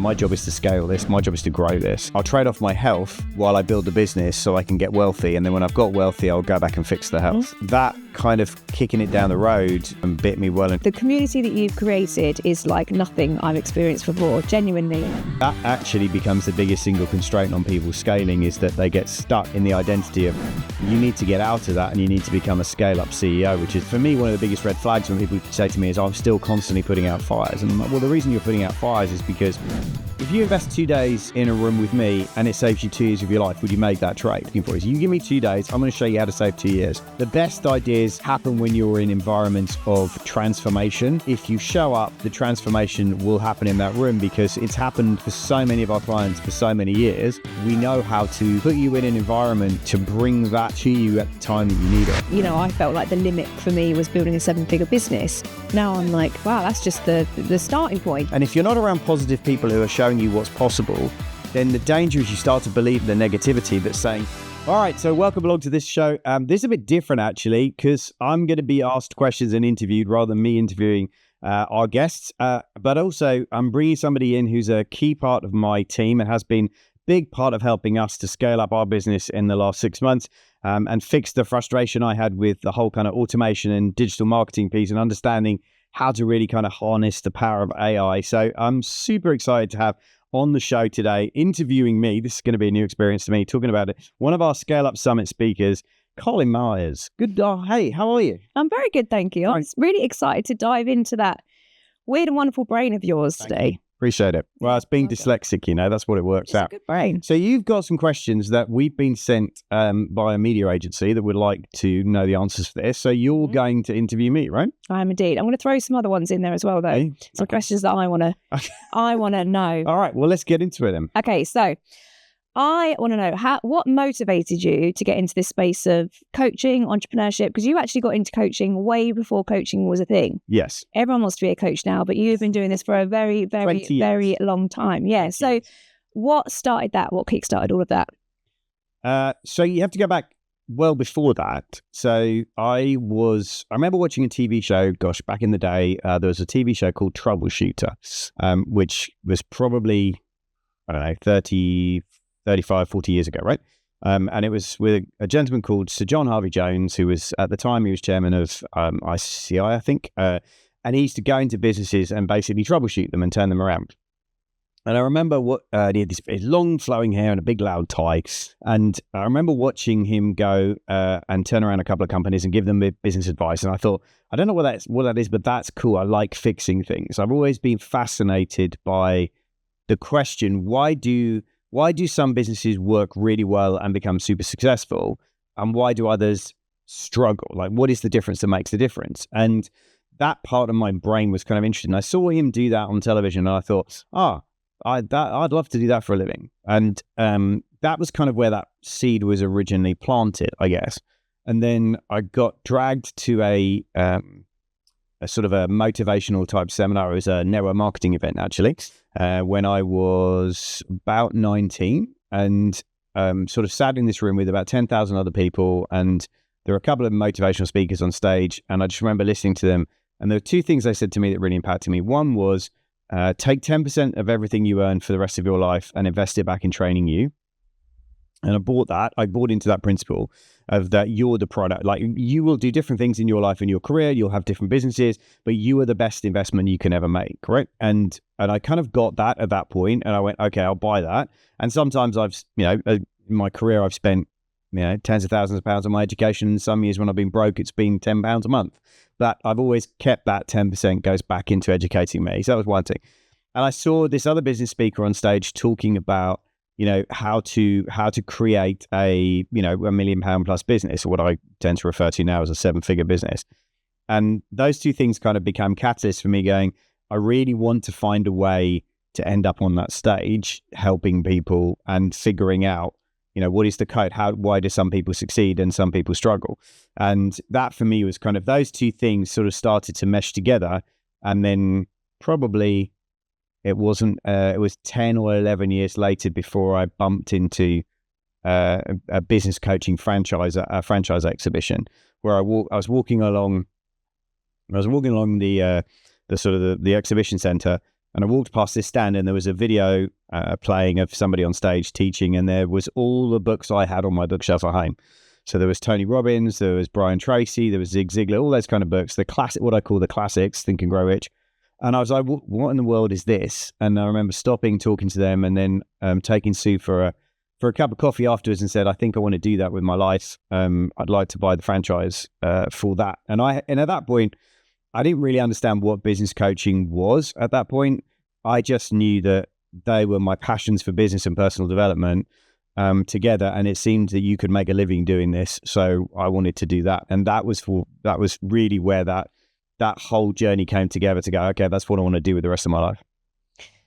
my job is to scale this. My job is to grow this. I'll trade off my health while I build the business so I can get wealthy. And then when I've got wealthy, I'll go back and fix the health. That kind of kicking it down the road and bit me well. The community that you've created is like nothing I've experienced before, genuinely. That actually becomes the biggest single constraint on people scaling, is that they get stuck in the identity of, you need to get out of that and you need to become a scale-up CEO, which is, for me, one of the biggest red flags when people say to me is, I'm still constantly putting out fires. And I'm like, well, the reason you're putting out fires is because if you invest 2 days in a room with me and it saves you 2 years of your life, would you make that trade? Looking for is, you give me 2 days, I'm going to show you how to save 2 years. The best ideas happen when you're in environments of transformation. If you show up, the transformation will happen in that room, because it's happened for so many of our clients for so many years. We know how to put you in an environment to bring that to you at the time that you need it. You know, I felt like the limit for me was building a 7-figure business. Now I'm like, wow, that's just the starting point. And if you're not around positive people who are showing you what's possible, then the danger is you start to believe the negativity that's saying, all right, so welcome along to this show. This is a bit different, actually, because I'm going to be asked questions and interviewed rather than me interviewing our guests. But also, I'm bringing somebody in who's a key part of my team and has been a big part of helping us to scale up our business in the last 6 months and fix the frustration I had with the whole kind of automation and digital marketing piece and understanding how to really kind of harness the power of AI. So I'm super excited to have on the show today, interviewing me. This is going to be a new experience to me, talking about it. One of our Scale Up Summit speakers, Carly Meyers. Good. Hey, how are you? I'm very good, thank you. I'm really excited to dive into that weird and wonderful brain of yours today. Appreciate it. Well, it's being dyslexic, you know, that's what it works out. A good brain. So you've got some questions that we've been sent by a media agency that would like to know the answers for this. So you're going to interview me, right? I am indeed. I'm going to throw some other ones in there as well, though. Okay. Some questions that I want to know. All right. Well, let's get into it then. Okay. So I want to know what motivated you to get into this space of coaching, entrepreneurship, because you actually got into coaching way before coaching was a thing. Yes. Everyone wants to be a coach now, but you've been doing this for a very, very, very long time. Yeah. So what started that? What kickstarted all of that? So you have to go back well before that. So I remember watching a TV show, back in the day, there was a TV show called Troubleshooter, which was probably, I don't know, 35, 40 years ago, right? And it was with a gentleman called Sir John Harvey Jones, who was, at the time, he was chairman of ICI, I think. And he used to go into businesses and basically troubleshoot them and turn them around. And I remember he had this long flowing hair and a big loud tie. And I remember watching him go and turn around a couple of companies and give them business advice. And I thought, I don't know what that is, but that's cool. I like fixing things. I've always been fascinated by the question, why do some businesses work really well and become super successful? And why do others struggle? Like, what is the difference that makes the difference? And that part of my brain was kind of interesting. I saw him do that on television and I thought, I'd love to do that for a living. And that was kind of where that seed was originally planted, I guess. And then I got dragged to a sort of a motivational type seminar. It was a network marketing event, actually, when I was about 19, and sort of sat in this room with about 10,000 other people. And there were a couple of motivational speakers on stage. And I just remember listening to them. And there were two things they said to me that really impacted me. One was, take 10% of everything you earn for the rest of your life and invest it back in training you. And I bought into that principle of that you're the product. Like, you will do different things in your life and your career. You'll have different businesses, but you are the best investment you can ever make. Correct. And I kind of got that at that point, and I went, okay, I'll buy that. And sometimes in my career, I've spent, tens of thousands of pounds on my education. And some years when I've been broke, it's been £10 a month. But I've always kept that 10% goes back into educating me. So that was one thing. And I saw this other business speaker on stage talking about, how to create a £1 million plus business, or what I tend to refer to now as a 7-figure business. And those two things kind of became catalysts for me going, I really want to find a way to end up on that stage, helping people and figuring out, what is the code? Why do some people succeed and some people struggle? And that for me was kind of, those two things sort of started to mesh together. And then probably it was 10 or 11 years later before I bumped into a business coaching franchise exhibition where I was walking along the sort of the exhibition center, And I walked past this stand and there was a video playing of somebody on stage teaching, and there was all the books I had on my bookshelf at home. So there was Tony Robbins, there was Brian Tracy, there was Zig Ziglar, all those kind of books, the classic, what I call the classics, Think and Grow Rich. And I was like, what in the world is this? And I remember stopping, talking to them, and then taking Sue for a cup of coffee afterwards and said, I think I want to do that with my life. I'd like to buy the franchise for that. And at that point, I didn't really understand what business coaching was at that point. I just knew that they were my passions for business and personal development together. And it seemed that you could make a living doing this. So I wanted to do that. And that was really where that whole journey came together to go, okay, that's what I want to do with the rest of my life.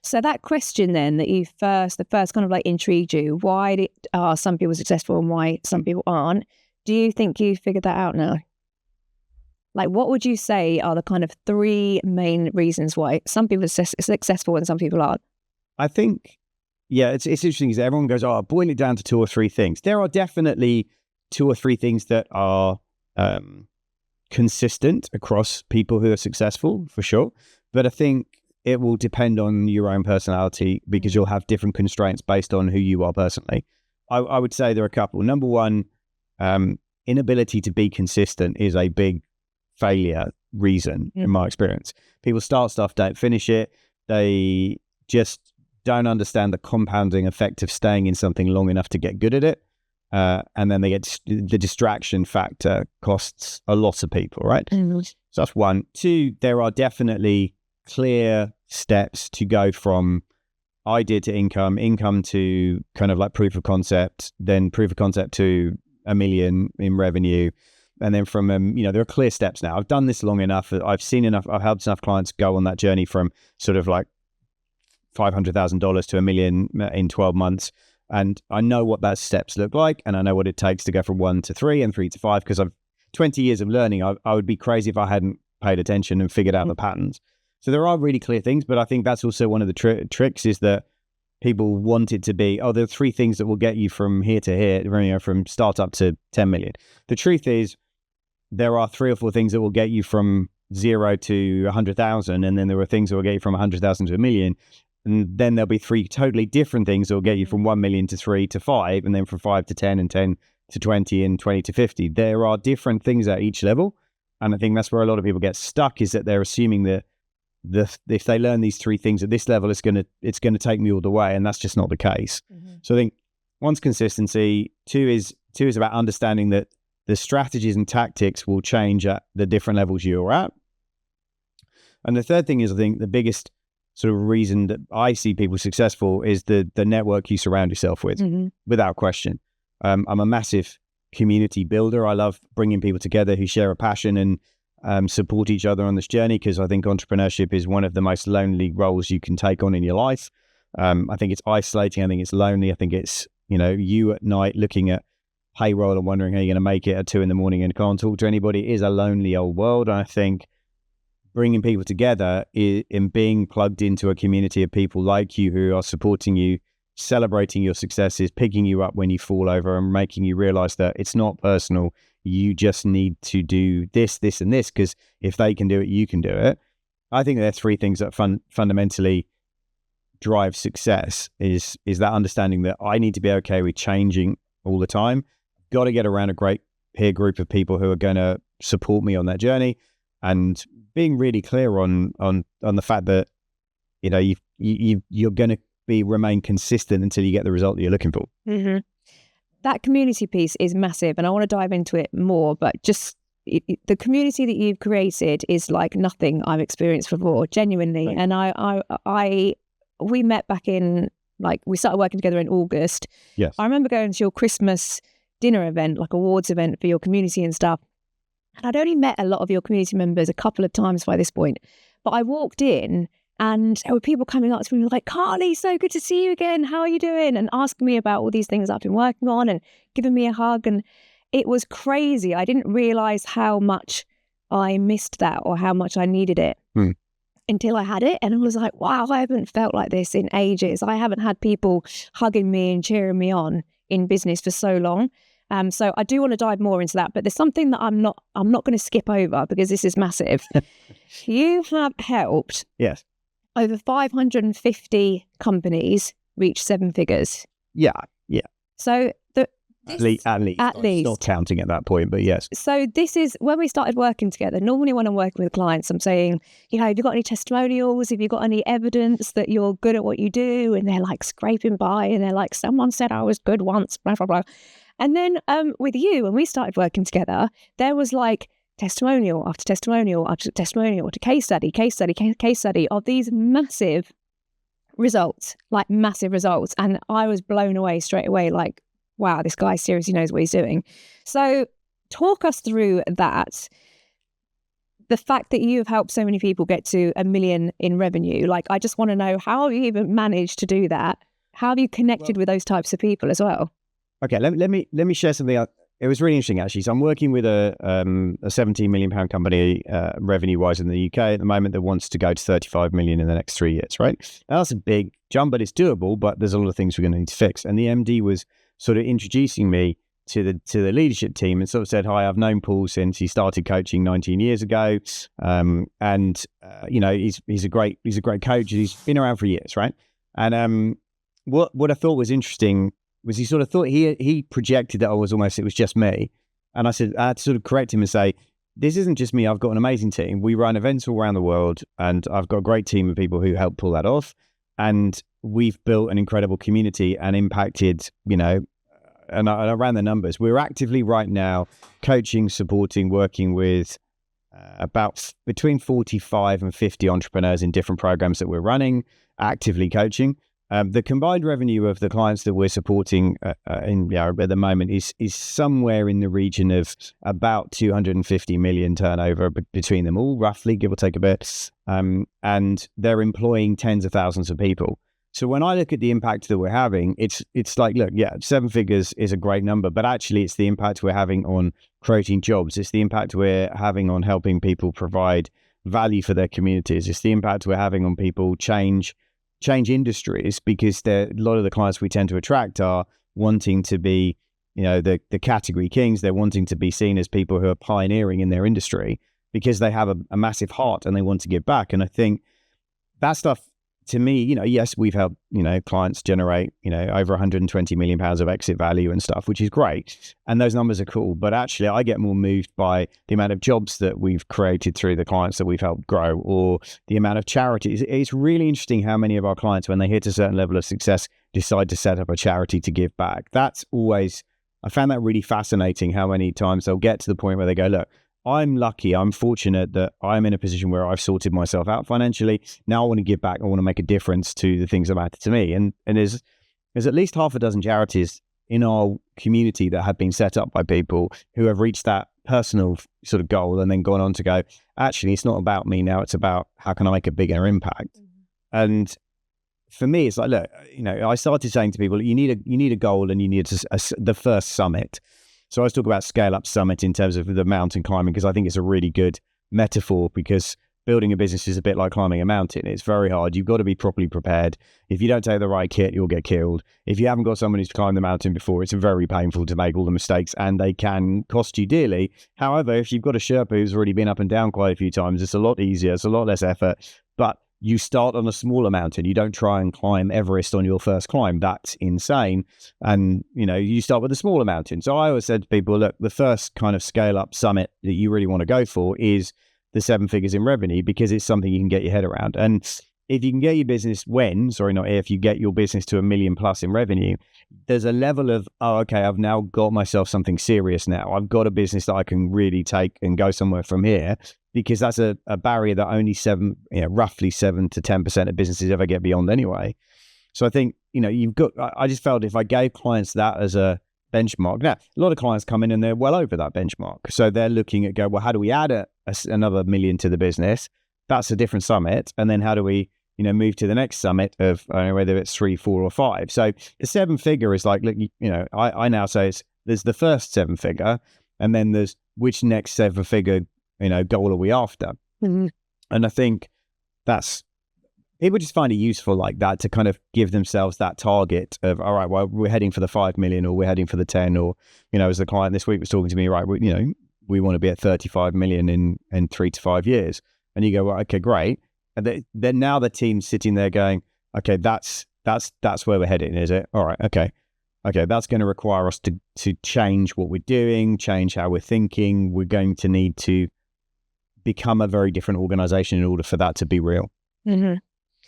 So that question then that the first kind of like intrigued you, why are some people successful and why some people aren't? Do you think you figured that out now? Like, what would you say are the kind of 3 main reasons why some people are successful and some people aren't? I think, yeah, it's interesting because everyone goes, oh, boil it down to 2 or 3 things. There are definitely 2 or 3 things that are consistent across people who are successful, for sure. But I think it will depend on your own personality because you'll have different constraints based on who you are personally. I would say there are a couple. Number one, inability to be consistent is a big failure reason in my experience. People start stuff, don't finish it. They just don't understand the compounding effect of staying in something long enough to get good at it. And then they get the distraction factor costs a lot of people, right? So that's 1. 2, there are definitely clear steps to go from idea to income to kind of like proof of concept, then proof of concept to $1 million in revenue. And then from, there are clear steps now. I've done this long enough. I've seen enough. I've helped enough clients go on that journey from sort of like $500,000 to $1 million in 12 months. And I know what those steps look like. And I know what it takes to go from 1 to 3 and 3 to 5, because I've 20 years of learning. I would be crazy if I hadn't paid attention and figured out the patterns. So there are really clear things, but I think that's also one of the tricks is that people want it to be, there are 3 things that will get you from here to here, from startup to 10 million. The truth is there are 3 or 4 things that will get you from 0 to 100,000. And then there are things that will get you from 100,000 to $1 million. And then there'll be 3 totally different things that will get you from 1 million to 3 to 5, and then from 5 to 10 and 10 to 20 and 20 to 50. There are different things at each level. And I think that's where a lot of people get stuck, is that they're assuming that if they learn these 3 things at this level, it's going to take me all the way. And that's just not the case. So I think 1's consistency. 2 is about understanding that the strategies and tactics will change at the different levels you're at. And the 3rd thing is, I think the biggest sort of reason that I see people successful is the network you surround yourself with, without question. I'm a massive community builder. I love bringing people together who share a passion and support each other on this journey, because I think entrepreneurship is one of the most lonely roles you can take on in your life. I think it's isolating. I think it's lonely. I think it's, you at night looking at payroll and wondering how you're going to make it at 2 a.m. and can't talk to anybody. It is a lonely old world. And I think bringing people together in being plugged into a community of people like you who are supporting you, celebrating your successes, picking you up when you fall over, and making you realize that it's not personal. You just need to do this, this, and this, because if they can do it, you can do it. I think there are 3 things that fundamentally drive success is that understanding that I need to be okay with changing all the time. Got to get around a great peer group of people who are going to support me on that journey, and being really clear on the fact that you're going to remain consistent until you get the result that you're looking for. That community piece is massive, and I want to dive into it more. But just the community that you've created is like nothing I've experienced before, genuinely. Right. And we met back in, like, we started working together in August. Yes, I remember going to your Christmas dinner event, like awards event for your community and stuff. And I'd only met a lot of your community members a couple of times by this point. But I walked in and there were people coming up to me like, Carly, so good to see you again. How are you doing? And asking me about all these things I've been working on and giving me a hug. And it was crazy. I didn't realize how much I missed that or how much I needed it until I had it. And I was like, wow, I haven't felt like this in ages. I haven't had people hugging me and cheering me on in business for so long. So I do want to dive more into that, but there's something that I'm not going to skip over because this is massive. You have helped over 550 companies reach seven figures. Yeah. So At least. Not counting at that point, but yes. So this is when we started working together. Normally when I'm working with clients, I'm saying, have you got any testimonials? Have you got any evidence that you're good at what you do? And they're like scraping by and they're like, someone said I was good once, blah, blah, blah. And then with you, when we started working together, there was like testimonial after testimonial after testimonial to case study of these massive results. And I was blown away straight away, like, wow, this guy seriously knows what he's doing. So talk us through that. The fact that you've helped so many people get to $1 million in revenue, like, I just want to know, how have you even managed to do that? How have you connected with those types of people as well? Okay, let me share something. It was really interesting, actually. So I'm working with a £17 million company revenue-wise in the UK at the moment that wants to go to 35 million in the next 3 years, right? Now, that's a big jump, but it's doable, but there's a lot of things we're going to need to fix. And the MD was sort of introducing me to the leadership team and sort of said, hi, I've known Paul since he started coaching 19 years ago. He's a great coach. He's been around for years, right? And what I thought was interesting was he sort of thought he projected that it was just me. And I had to sort of correct him and say, this isn't just me. I've got an amazing team. We run events all around the world, and I've got a great team of people who help pull that off. And we've built an incredible community and impacted, and I ran the numbers. We're actively right now coaching, supporting, working with about between 45 and 50 entrepreneurs in different programs that we're running, actively coaching. The combined revenue of the clients that we're supporting at the moment is somewhere in the region of about 250 million turnover between them all, roughly, give or take a bit. And they're employing tens of thousands of people. So when I look at the impact that we're having, it's like, look, yeah, 7 figures is a great number, but actually it's the impact we're having on creating jobs. It's the impact we're having on helping people provide value for their communities. It's the impact we're having on people change industries, because a lot of the clients we tend to attract are wanting to be, the category kings. They're wanting to be seen as people who are pioneering in their industry because they have a massive heart and they want to give back. And I think that stuff, to me, yes, we've helped, clients generate, over 120 million pounds of exit value and stuff, which is great. And those numbers are cool. But actually, I get more moved by the amount of jobs that we've created through the clients that we've helped grow, or the amount of charities. It's really interesting how many of our clients, when they hit a certain level of success, decide to set up a charity to give back. I found that really fascinating, how many times they'll get to the point where they go, look, I'm lucky, I'm fortunate that I'm in a position where I've sorted myself out financially. Now I want to give back. I want to make a difference to the things that matter to me. And there's at least half a dozen charities in our community that have been set up by people who have reached that personal sort of goal and then gone on to go, actually, it's not about me now. It's about how can I make a bigger impact? Mm-hmm. And for me, it's like, look, I started saying to people, you need a goal, and you need the first summit. So I was talking about Scale Up Summit in terms of the mountain climbing, because I think it's a really good metaphor, because building a business is a bit like climbing a mountain. It's very hard. You've got to be properly prepared. If you don't take the right kit, you'll get killed. If you haven't got someone who's climbed the mountain before, it's very painful to make all the mistakes, and they can cost you dearly. However, if you've got a Sherpa who's already been up and down quite a few times, it's a lot easier. It's a lot less effort. But you start on a smaller mountain. You don't try and climb Everest on your first climb. That's insane. And, you start with a smaller mountain. So I always said to people, look, the first kind of scale up summit that you really want to go for is the 7 figures in revenue, because it's something you can get your head around. And if you can get your business if you get your business to $1 million plus in revenue, there's a level of, I've now got myself something serious now. I've got a business that I can really take and go somewhere from here, because that's a barrier that only roughly 7 to 10% of businesses ever get beyond anyway. So I think, I just felt if I gave clients that as a benchmark. Now, a lot of clients come in and they're well over that benchmark. So they're looking at how do we add another million to the business? That's a different summit. And then how do we, move to the next summit of whether it's 3, 4 or 5. So the 7 figure is like, look, I now say there's the first 7 figure, and then there's which next 7 figure, goal are we after? Mm-hmm. And I think people just find it useful like that, to kind of give themselves that target of, all right, well, we're heading for the 5 million, or we're heading for the 10, or, as the client this week was talking to me, right, we want to be at 35 million in 3 to 5 years. And you go, well, okay, great. And then now the team's sitting there going, okay, that's where we're heading, is it? All right, okay, that's going to require us to change what we're doing, change how we're thinking. We're going to need to become a very different organization in order for that to be real. Mm-hmm.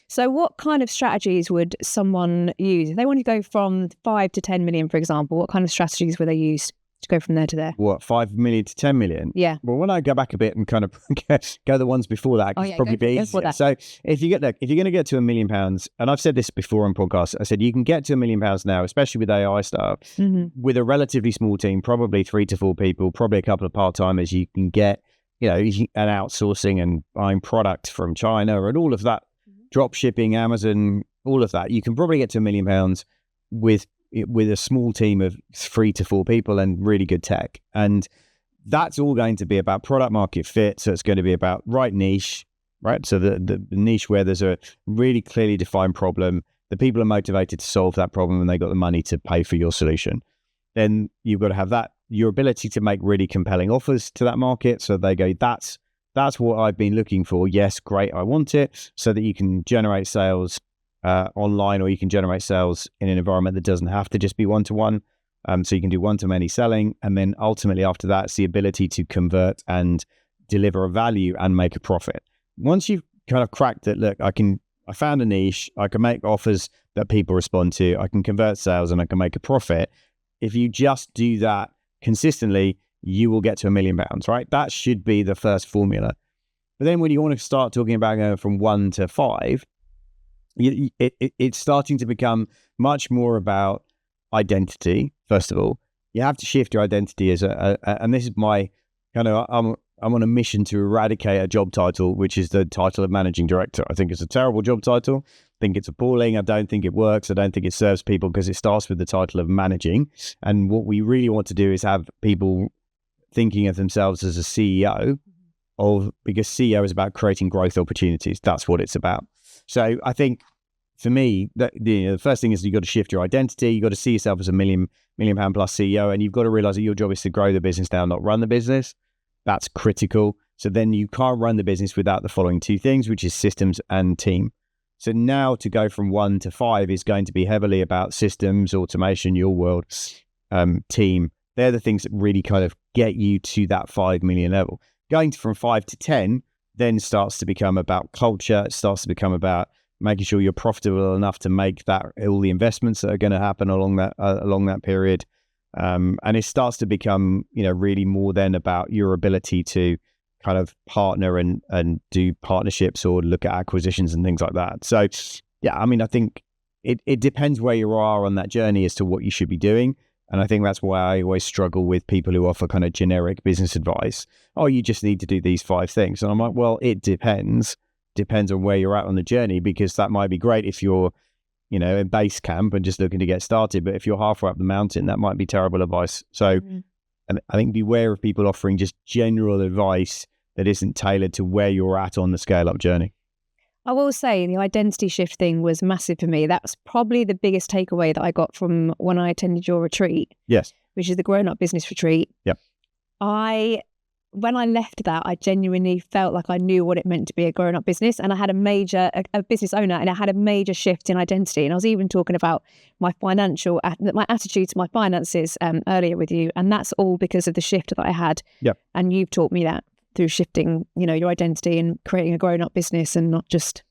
So what kind of strategies would someone use? If they want to go from 5 to 10 million, for example, what kind of strategies would they use to go from there to there? What, 5 million to 10 million? Yeah. Well, when I go back a bit and kind of go the ones before that, it's probably be easier. So if you're going to get to £1 million, and I've said this before on podcasts, I said you can get to £1 million now, especially with AI stuff, with a relatively small team, probably 3 to 4 people, probably a couple of part-timers. You can get, an outsourcing and buying product from China and all of that, drop shipping, Amazon, all of that. You can probably get to £1 million with a small team of 3 to 4 people and really good tech. And that's all going to be about product market fit. So it's going to be about right niche, right? So the niche where there's a really clearly defined problem, the people are motivated to solve that problem and they got the money to pay for your solution. Then you've got to have your ability to make really compelling offers to that market. So they go, that's what I've been looking for. Yes, great, I want it. So that you can generate sales online, or you can generate sales in an environment that doesn't have to just be one-to-one. So you can do one-to-many selling. And then ultimately after that, it's the ability to convert and deliver a value and make a profit. Once you've kind of cracked it, look, I found a niche, I can make offers that people respond to, I can convert sales and I can make a profit. If you just do that consistently, you will get to £1 million, right? That should be the first formula. But then when you want to start talking about going from 1 to 5, it's starting to become much more about identity. First of all, you have to shift your identity as and this is my kind of, I'm on a mission to eradicate a job title, which is the title of managing director. I think it's a terrible job title. I think it's appalling. I don't think it works. I don't think it serves people because it starts with the title of managing. And what we really want to do is have people thinking of themselves as a CEO because CEO is about creating growth opportunities. That's what it's about. So I think for me, the first thing is you've got to shift your identity. You've got to see yourself as a £1 million plus CEO, and you've got to realize that your job is to grow the business now, not run the business. That's critical. So then you can't run the business without the following 2 things, which is systems and team. So now to go from 1 to 5 is going to be heavily about systems, automation, your world, team. They're the things that really kind of get you to that 5 million level. Going from 5 to 10 then starts to become about culture. It starts to become about making sure you're profitable enough to make that all the investments that are going to happen along that period. And it starts to become, really more than about your ability to kind of partner and do partnerships or look at acquisitions and things like that. So, yeah, I mean, I think it depends where you are on that journey as to what you should be doing. And I think that's why I always struggle with people who offer kind of generic business advice. Oh, you just need to do these 5 things. And I'm like, well, it depends on where you're at on the journey, because that might be great if you're, in base camp and just looking to get started. But if you're halfway up the mountain, that might be terrible advice. So and I think beware of people offering just general advice that isn't tailored to where you're at on the scale up journey. I will say the identity shift thing was massive for me. That was probably the biggest takeaway that I got from when I attended your retreat. Yes. Which is the Grown Up Business Retreat. Yep. When I left that, I genuinely felt like I knew what it meant to be a grown-up business, and I had a business owner, and I had a major shift in identity. And I was even talking about my attitude to my finances earlier with you, and that's all because of the shift that I had. Yep. And you've taught me that through shifting, your identity and creating a grown-up business, and not just.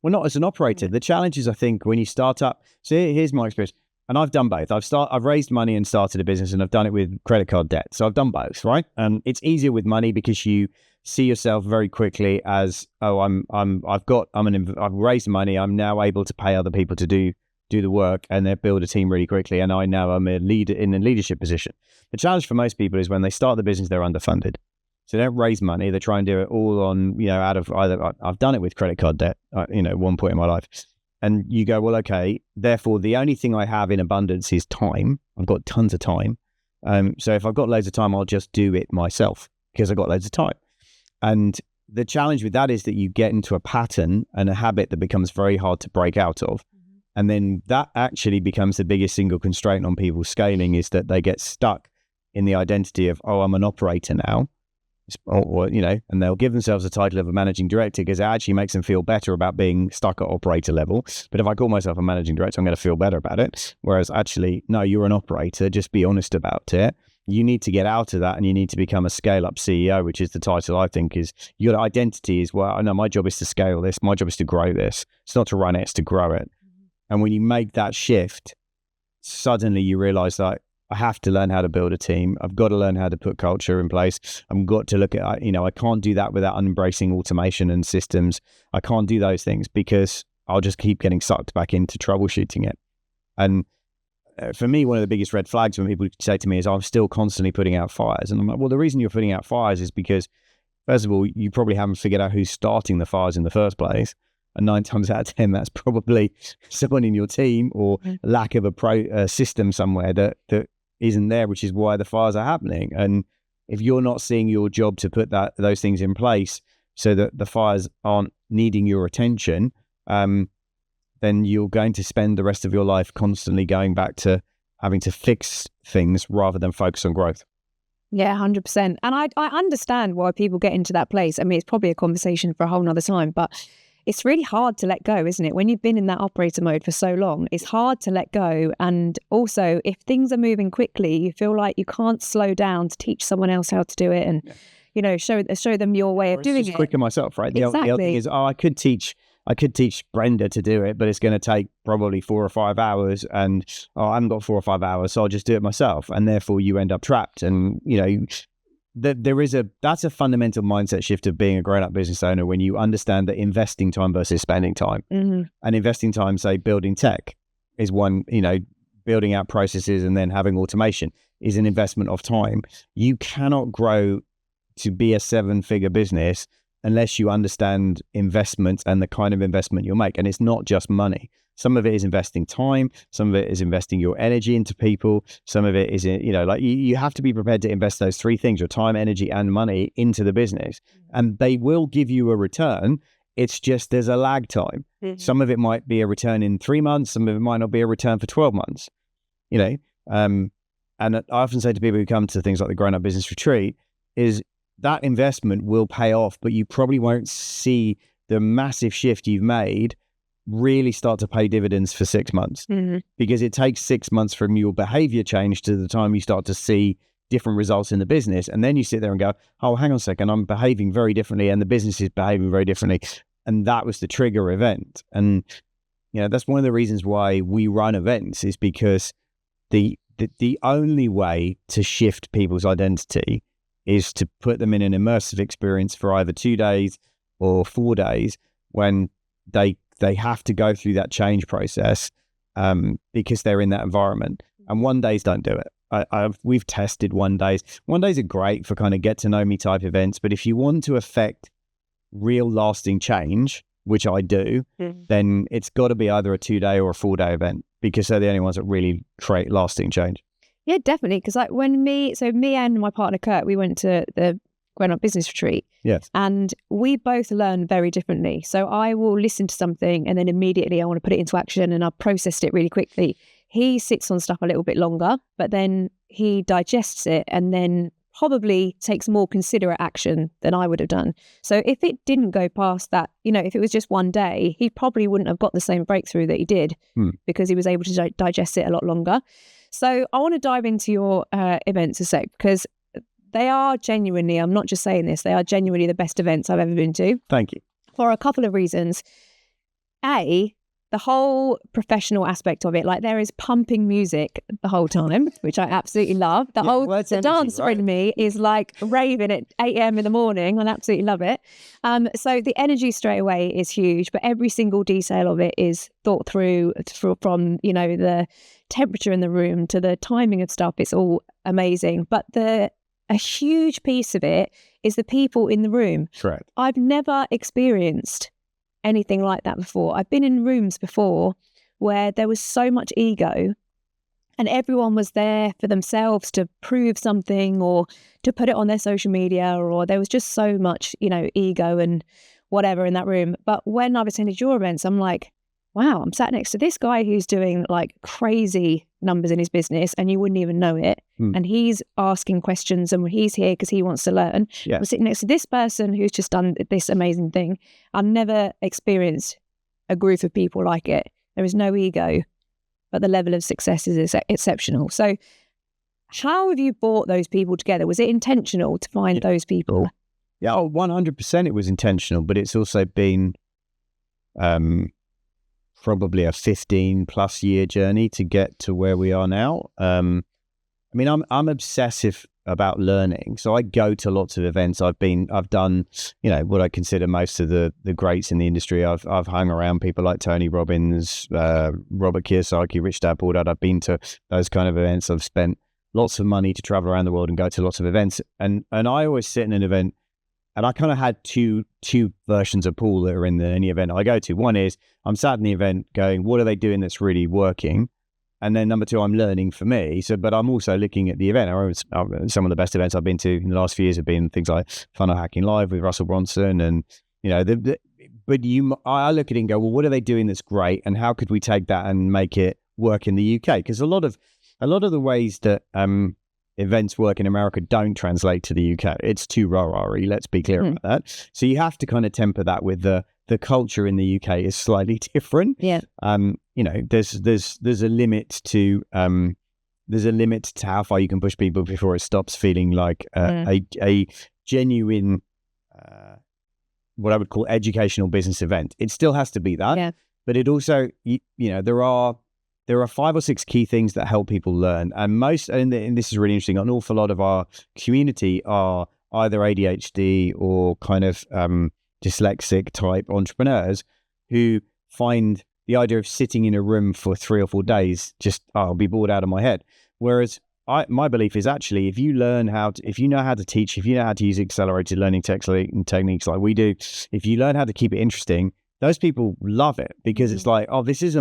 Well, not as an operator. The challenge is, I think, when you start up. So here's my experience. And I've done both. I've raised money and started a business, and I've done it with credit card debt. So I've done both, right? And it's easier with money because you see yourself very quickly as, I've raised money. I'm now able to pay other people to do the work and they build a team really quickly. And I now am a leader in a leadership position. The challenge for most people is when they start the business, they're underfunded. So they don't raise money. They try and do it all on, out of either. I've done it with credit card debt, at one point in my life. And you go, well, okay, therefore the only thing I have in abundance is time. I've got tons of time. So if I've got loads of time, I'll just do it myself because I've got loads of time. And the challenge with that is that you get into a pattern and a habit that becomes very hard to break out of. Mm-hmm. And then that actually becomes the biggest single constraint on people scaling, is that they get stuck in the identity of, I'm an operator now. or and they'll give themselves the title of a managing director because it actually makes them feel better about being stuck at operator level. But if I call myself a managing director, I'm going to feel better about it. Whereas actually, no, you're an operator. Just be honest about it. You need to get out of that and you need to become a scale-up CEO, which is the title I think is your identity is, well, I know my job is to scale this. My job is to grow this. It's not to run it, it's to grow it. And when you make that shift, suddenly you realize that I have to learn how to build a team. I've got to learn how to put culture in place. I've got to look at, I can't do that without embracing automation and systems. I can't do those things because I'll just keep getting sucked back into troubleshooting it. And for me, one of the biggest red flags when people say to me is, I'm still constantly putting out fires. And I'm like, well, the reason you're putting out fires is because, first of all, you probably haven't figured out who's starting the fires in the first place. And 9 times out of 10, that's probably someone in your team or lack of a system somewhere that isn't there, which is why the fires are happening. And if you're not seeing your job to put those things in place so that the fires aren't needing your attention, then you're going to spend the rest of your life constantly going back to having to fix things rather than focus on growth. Yeah, 100%. And I understand why people get into that place. I mean, it's probably a conversation for a whole nother time, but it's really hard to let go, isn't it? When you've been in that operator mode for so long, it's hard to let go. And also, if things are moving quickly, you feel like you can't slow down to teach someone else how to do it and, show them your way of doing it. Quicker myself, right? Exactly. The other thing is, I could teach Brenda to do it, but it's going to take probably 4 or 5 hours, and I haven't got 4 or 5 hours, so I'll just do it myself, and therefore you end up trapped. And that's a fundamental mindset shift of being a grown-up business owner when you understand that investing time versus spending time. Mm-hmm. And investing time, say building tech, is one. Building out processes and then having automation is an investment of time. You cannot grow to be a 7-figure business unless you understand investment and the kind of investment you'll make. And it's not just money. Some of it is investing time. Some of it is investing your energy into people. Some of it is, you have to be prepared to invest those 3 things, your time, energy, and money into the business. And they will give you a return. It's just there's a lag time. Mm-hmm. Some of it might be a return in 3 months. Some of it might not be a return for 12 months, And I often say to people who come to things like the Grown Up Business Retreat is, that investment will pay off, but you probably won't see the massive shift you've made really start to pay dividends for 6 months. Mm-hmm. Because it takes 6 months from your behavior change to the time you start to see different results in the business. And then you sit there and go, oh, hang on a second, I'm behaving very differently and the business is behaving very differently. And that was the trigger event. And, that's one of the reasons why we run events, is because the only way to shift people's identity is to put them in an immersive experience for either 2 days or 4 days when they have to go through that change process because they're in that environment. And 1 days don't do it. We've tested 1 days. 1 days are great for kind of get to know me type events, but if you want to affect real lasting change, which I do, then it's got to be either a 2-day or a 4-day event, because they're the only ones that really create lasting change. Yeah, definitely. Because me and my partner Kurt, we went to the Grown Up Business Retreat. Yes. And we both learn very differently. So I will listen to something and then immediately I want to put it into action, and I've processed it really quickly. He sits on stuff a little bit longer, but then he digests it and then probably takes more considerate action than I would have done. So if it didn't go past that, if it was just 1 day, he probably wouldn't have got the same breakthrough that he did because he was able to digest it a lot longer. So I want to dive into your events a sec, because they are genuinely, I'm not just saying this, they are genuinely the best events I've ever been to. Thank you. For a couple of reasons. A, the whole professional aspect of it, like there is pumping music the whole time, which I absolutely love. The dancer in me is like raving at 8 a.m. in the morning. I absolutely love it. So the energy straight away is huge, but every single detail of it is thought through from, the temperature in the room to the timing of stuff. It's all amazing. But a huge piece of it is the people in the room. Correct. I've never experienced anything like that before. I've been in rooms before where there was so much ego and everyone was there for themselves to prove something or to put it on their social media, or there was just so much, ego and whatever in that room. But when I've attended your events, I'm like, wow, I'm sat next to this guy who's doing like crazy numbers in his business and you wouldn't even know it. And he's asking questions and he's here because he wants to learn. Yeah. I'm sitting next to this person who's just done this amazing thing. I've never experienced a group of people like it. There is no ego, but the level of success is exceptional. So how have you brought those people together? Was it intentional to find those people? Yeah, 100% it was intentional, but it's also been probably a 15 plus year journey to get to where we are now. I mean, I'm obsessive about learning. So I go to lots of events. I've done, what I consider most of the greats in the industry. I've hung around people like Tony Robbins, Robert Kiyosaki, Rich Dad Poor Dad. I've been to those kind of events. I've spent lots of money to travel around the world and go to lots of events. And I always sit in an event, and I kind of had two versions of Paul that are in any event I go to. One is I'm sat in the event going, what are they doing that's really working? And then number two, I'm learning for me. But I'm also looking at the event. Some of the best events I've been to in the last few years have been things like Funnel Hacking Live with Russell Brunson. And, I look at it and go, well, what are they doing that's great? And how could we take that and make it work in the UK? Because a lot of the ways that events work in America don't translate to the UK. It's too rah-rah-y, let's be clear about that. So you have to kind of temper that with the culture in the UK is slightly different. Yeah. There's a limit to how far you can push people before it stops feeling like a genuine what I would call educational business event. It still has to be that, but it also there are 5 or 6 key things that help people learn. And this is really interesting, an awful lot of our community are either ADHD or kind of dyslexic type entrepreneurs who find the idea of sitting in a room for 3 or 4 days, I'll be bored out of my head. Whereas my belief is actually, if you know how to teach, if you know how to use accelerated learning techniques like we do, if you learn how to keep it interesting, those people love it because it's like, oh, this is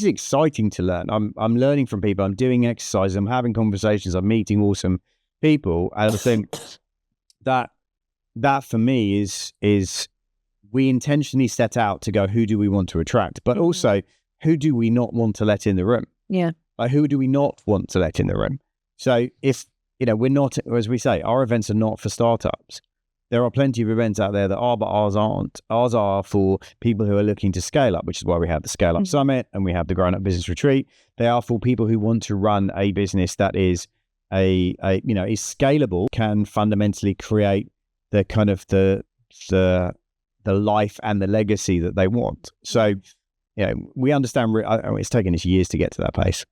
exciting to learn. I'm learning from people. I'm doing exercises. I'm having conversations. I'm meeting awesome people. And I think that for me is we intentionally set out to go, who do we want to attract? But also, who do we not want to let in the room? Yeah. Like, who do we not want to let in the room? So if, we're not, as we say, our events are not for startups. There are plenty of events out there that are, but ours aren't. Ours are for people who are looking to scale up, which is why we have the Scale Up Summit and we have the Grown Up Business Retreat. They are for people who want to run a business that is is scalable, can fundamentally create the kind of the life and the legacy that they want. So, we understand. It's taken us years to get to that place.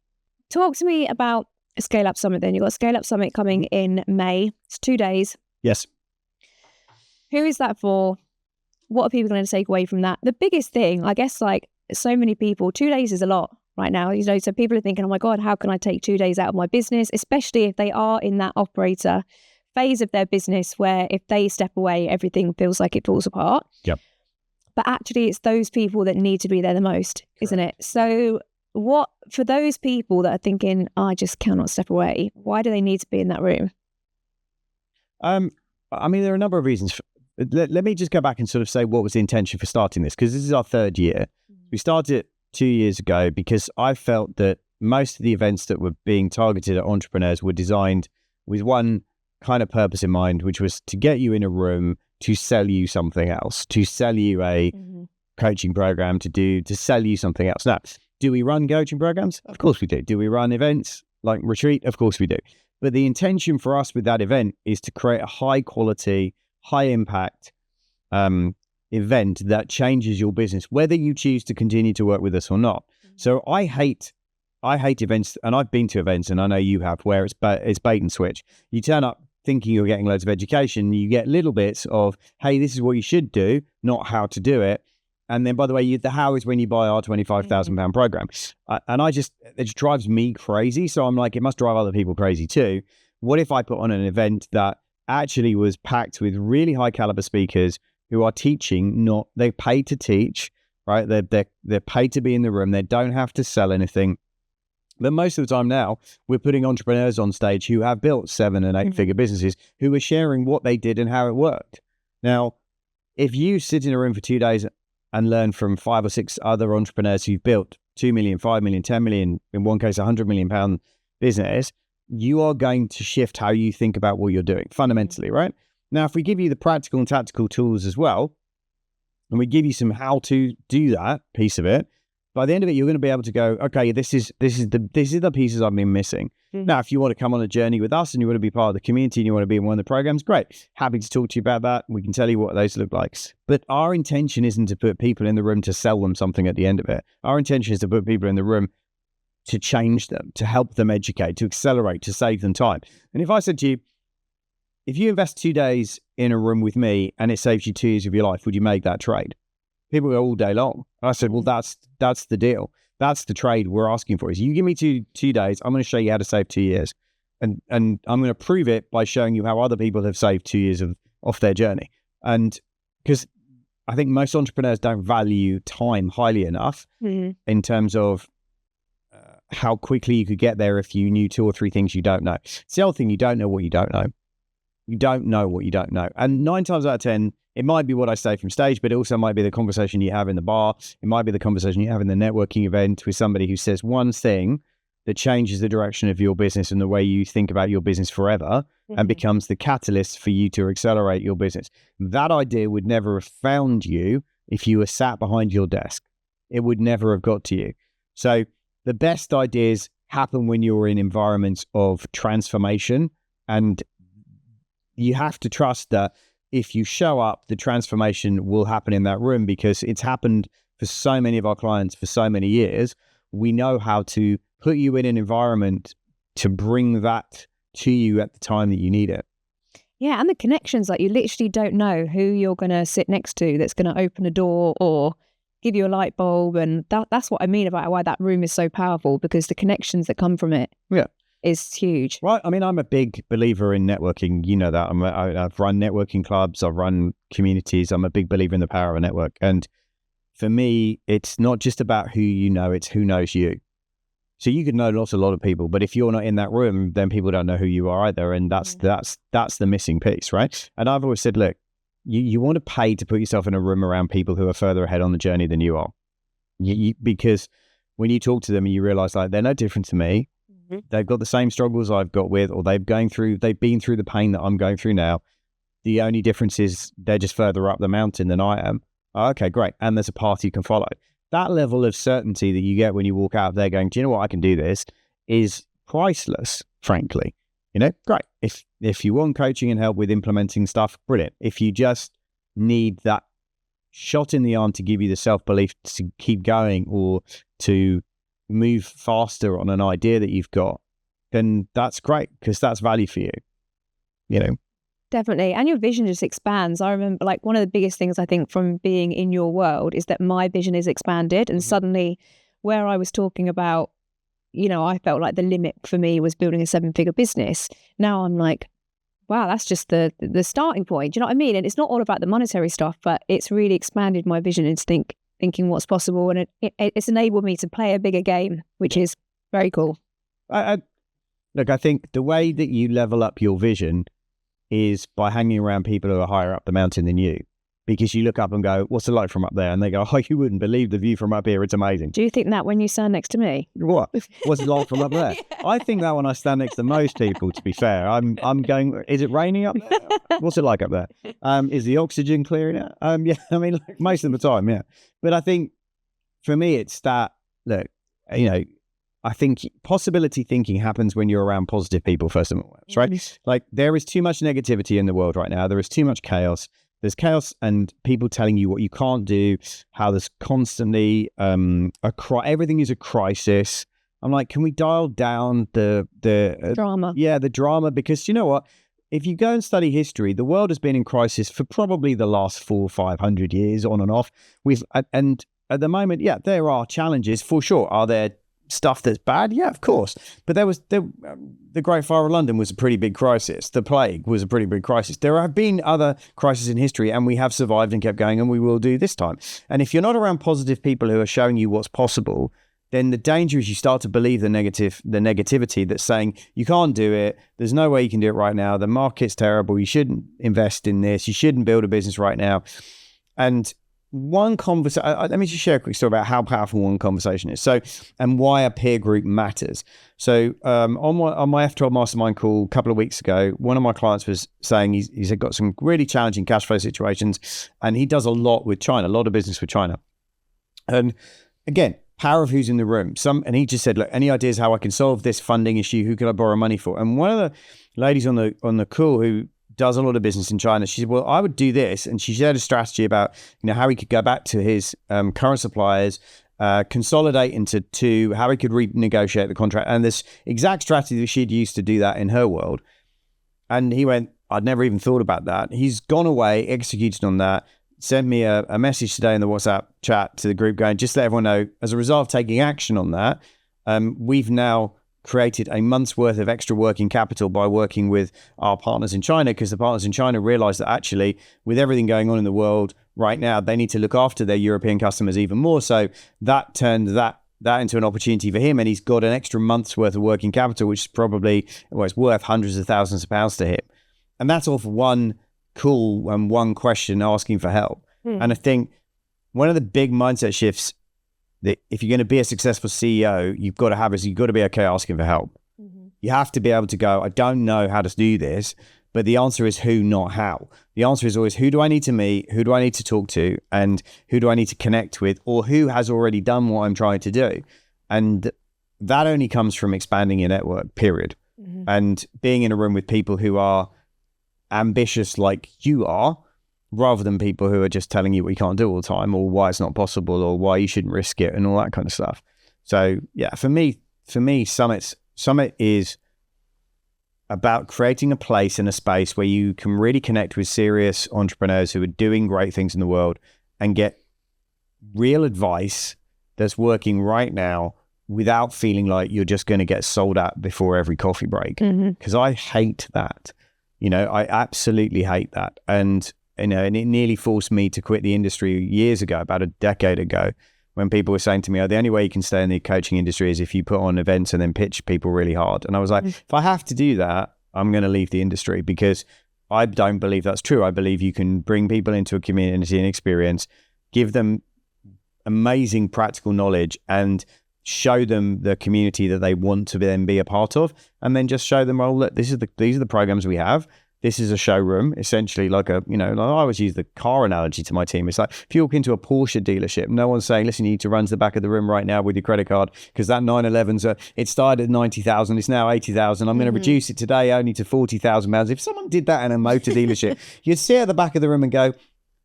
Talk to me about a Scale Up Summit. Then you've got a Scale Up Summit coming in May. It's 2 days. Yes. Who is that for? What are people going to take away from that? The biggest thing, I guess, like so many people, 2 days is a lot right now. So people are thinking, oh my God, how can I take 2 days out of my business? Especially if they are in that operator phase of their business where if they step away, everything feels like it falls apart. Yep. But actually, it's those people that need to be there the most, correct, isn't it? So what, for those people that are thinking, I just cannot step away, why do they need to be in that room? I mean, there are a number of reasons. Let me just go back and sort of say what was the intention for starting this, because this is our 3rd year. We started 2 years ago because I felt that most of the events that were being targeted at entrepreneurs were designed with one kind of purpose in mind, which was to get you in a room to sell you something else, to sell you a coaching program, to sell you something else. Now, do we run coaching programs? Of course we do. Do we run events like Retreat? Of course we do. But the intention for us with that event is to create a high quality, high impact event that changes your business, whether you choose to continue to work with us or not. So I hate events, and I've been to events, and I know you have, where it's bait and switch. You turn up thinking you're getting loads of education, you get little bits of, hey, this is what you should do, not how to do it. And then, by the way, the how is when you buy our £25,000 program. And it just drives me crazy. So I'm like, it must drive other people crazy too. What if I put on an event that actually was packed with really high caliber speakers who are teaching, they're paid to teach, right? They're paid to be in the room. They don't have to sell anything. But most of the time now, we're putting entrepreneurs on stage who have built 7 and 8 figure businesses, who are sharing what they did and how it worked. Now, if you sit in a room for 2 days and learn from 5 or 6 other entrepreneurs who've built 2 million, 5 million, 10 million, in one case, £100 million business, you are going to shift how you think about what you're doing fundamentally, right? Now, if we give you the practical and tactical tools as well, and we give you some how to do that piece of it, by the end of it, you're going to be able to go, okay, this is the pieces I've been missing. Now, if you want to come on a journey with us and you want to be part of the community and you want to be in one of the programs, great. Happy to talk to you about that. We can tell you what those look like. But our intention isn't to put people in the room to sell them something at the end of it. Our intention is to put people in the room to change them, to help them educate, to accelerate, to save them time. And if I said to you, if you invest 2 days in a room with me and it saves you 2 years of your life, would you make that trade? People go all day long. I said, well, that's the deal. That's the trade we're asking for. Is you give me two days, I'm going to show you how to save 2 years. And I'm going to prove it by showing you how other people have saved 2 years off their journey. And because I think most entrepreneurs don't value time highly enough in terms of how quickly you could get there if you knew 2 or 3 things you don't know. It's the other thing, you don't know what you don't know. You don't know what you don't know. And 9 times out of 10, it might be what I say from stage, but it also might be the conversation you have in the bar. It might be the conversation you have in the networking event with somebody who says one thing that changes the direction of your business and the way you think about your business forever and becomes the catalyst for you to accelerate your business. That idea would never have found you if you were sat behind your desk. It would never have got to you. So the best ideas happen when you're in environments of transformation, and you have to trust that if you show up, the transformation will happen in that room, because it's happened for so many of our clients for so many years. We know how to put you in an environment to bring that to you at the time that you need it. Yeah, and the connections, like you literally don't know who you're going to sit next to that's going to open a door or give you a light bulb. And that's what I mean about why that room is so powerful, because the connections that come from it is huge. Right. I mean, I'm a big believer in networking. You know that. I've run networking clubs. I've run communities. I'm a big believer in the power of a network. And for me, it's not just about who you know, it's who knows you. So you could know a lot of people, but if you're not in that room, then people don't know who you are either. And that's the missing piece, right? And I've always said, look, you want to pay to put yourself in a room around people who are further ahead on the journey than you are. Because when you talk to them and you realize like they're no different to me, they've got the same struggles I've got with, or they've been through the pain that I'm going through now. The only difference is they're just further up the mountain than I am. Oh, okay, great. And there's a path you can follow. That level of certainty that you get when you walk out there going, do you know what, I can do this, is priceless, frankly. You know, great. If you want coaching and help with implementing stuff, brilliant. If you just need that shot in the arm to give you the self-belief to keep going or to move faster on an idea that you've got, then that's great, because that's value for you, you know. Definitely. And your vision just expands. I remember like one of the biggest things I think from being in your world is that my vision is expanded. And suddenly where I was talking about, you know, I felt like the limit for me was building a 7-figure business. Now I'm like, wow, that's just the starting point. Do you know what I mean? And it's not all about the monetary stuff, but it's really expanded my vision into thinking what's possible. And it's enabled me to play a bigger game, which is very cool. Look, I think the way that you level up your vision is by hanging around people who are higher up the mountain than you, because you look up and go, what's it like from up there? And they go, oh, you wouldn't believe the view from up here. It's amazing. Do you think that when you stand next to me? What? What's it like from up there? I think that when I stand next to most people, to be fair, I'm going, is it raining up there? What's it like up there? Is the oxygen clearing out? Yeah, I mean, like, most of the time, yeah. But I think for me, it's that, look, you know, I think possibility thinking happens when you're around positive people, first and foremost, right? Like, there is too much negativity in the world right now. There is too much chaos. There's chaos and people telling you what you can't do, how there's constantly everything is a crisis. I'm like, can we dial down the drama? Yeah, the drama, because you know what? If you go and study history, the world has been in crisis for probably the last 400 or 500 years, on and off. And at the moment, yeah, there are challenges for sure. Are there stuff that's bad? Yeah, of course. But the Great Fire of London was a pretty big crisis. The plague was a pretty big crisis. There have been other crises in history, and we have survived and kept going, and we will do this time. And if you're not around positive people who are showing you what's possible, then the danger is you start to believe the negativity that's saying you can't do it. There's no way you can do it right now. The market's terrible. You shouldn't invest in this. You shouldn't build a business right now. And one conversation, let me just share a quick story about how powerful one conversation is. So, and why a peer group matters. So, on my F12 mastermind call a couple of weeks ago, one of my clients was saying he's got some really challenging cash flow situations, and he does a lot with China, a lot of business with China. And again, power of who's in the room. And he just said, look, any ideas how I can solve this funding issue? Who can I borrow money for? And one of the ladies on the call who does a lot of business in China, she said, well, I would do this. And she shared a strategy about, how he could go back to his current suppliers, consolidate into two, how he could renegotiate the contract, and this exact strategy that she'd used to do that in her world. And he went, I'd never even thought about that. He's gone away, executed on that, sent me a message today in the WhatsApp chat to the group going, just let everyone know, as a result of taking action on that, we've now created a month's worth of extra working capital by working with our partners in China, because the partners in China realized that actually with everything going on in the world right now, they need to look after their European customers even more. So that turned that into an opportunity for him, and he's got an extra month's worth of working capital, which is probably, well, it's worth hundreds of thousands of pounds to him. And that's off one call and one question asking for help. And I think one of the big mindset shifts that if you're going to be a successful CEO, you've got to have is you've got to be okay asking for help. You have to be able to go, I don't know how to do this, but the answer is who, not how. The answer is always, who do I need to meet? Who do I need to talk to? And who do I need to connect with? Or who has already done what I'm trying to do? And that only comes from expanding your network, period. And being in a room with people who are ambitious like you are, rather than people who are just telling you what you can't do all the time, or why it's not possible, or why you shouldn't risk it, and all that kind of stuff. So yeah, for me, Summit is about creating a place and a space where you can really connect with serious entrepreneurs who are doing great things in the world and get real advice that's working right now without feeling like you're just going to get sold at before every coffee break. Because I hate that. I absolutely hate that. And and it nearly forced me to quit the industry years ago, about a decade ago, when people were saying to me, the only way you can stay in the coaching industry is if you put on events and then pitch people really hard. And I was like, if I have to do that, I'm going to leave the industry, because I don't believe that's true. I believe you can bring people into a community and experience, give them amazing practical knowledge, and show them the community that they want to then be a part of, and then just show them, well, look, these are the programs we have. This is a showroom, essentially like I always use the car analogy to my team. It's like, if you walk into a Porsche dealership, no one's saying, listen, you need to run to the back of the room right now with your credit card, because that 911's, it started at 90,000, it's now 80,000. I'm going to reduce it today only to 40,000 pounds. If someone did that in a motor dealership, you'd sit at the back of the room and go,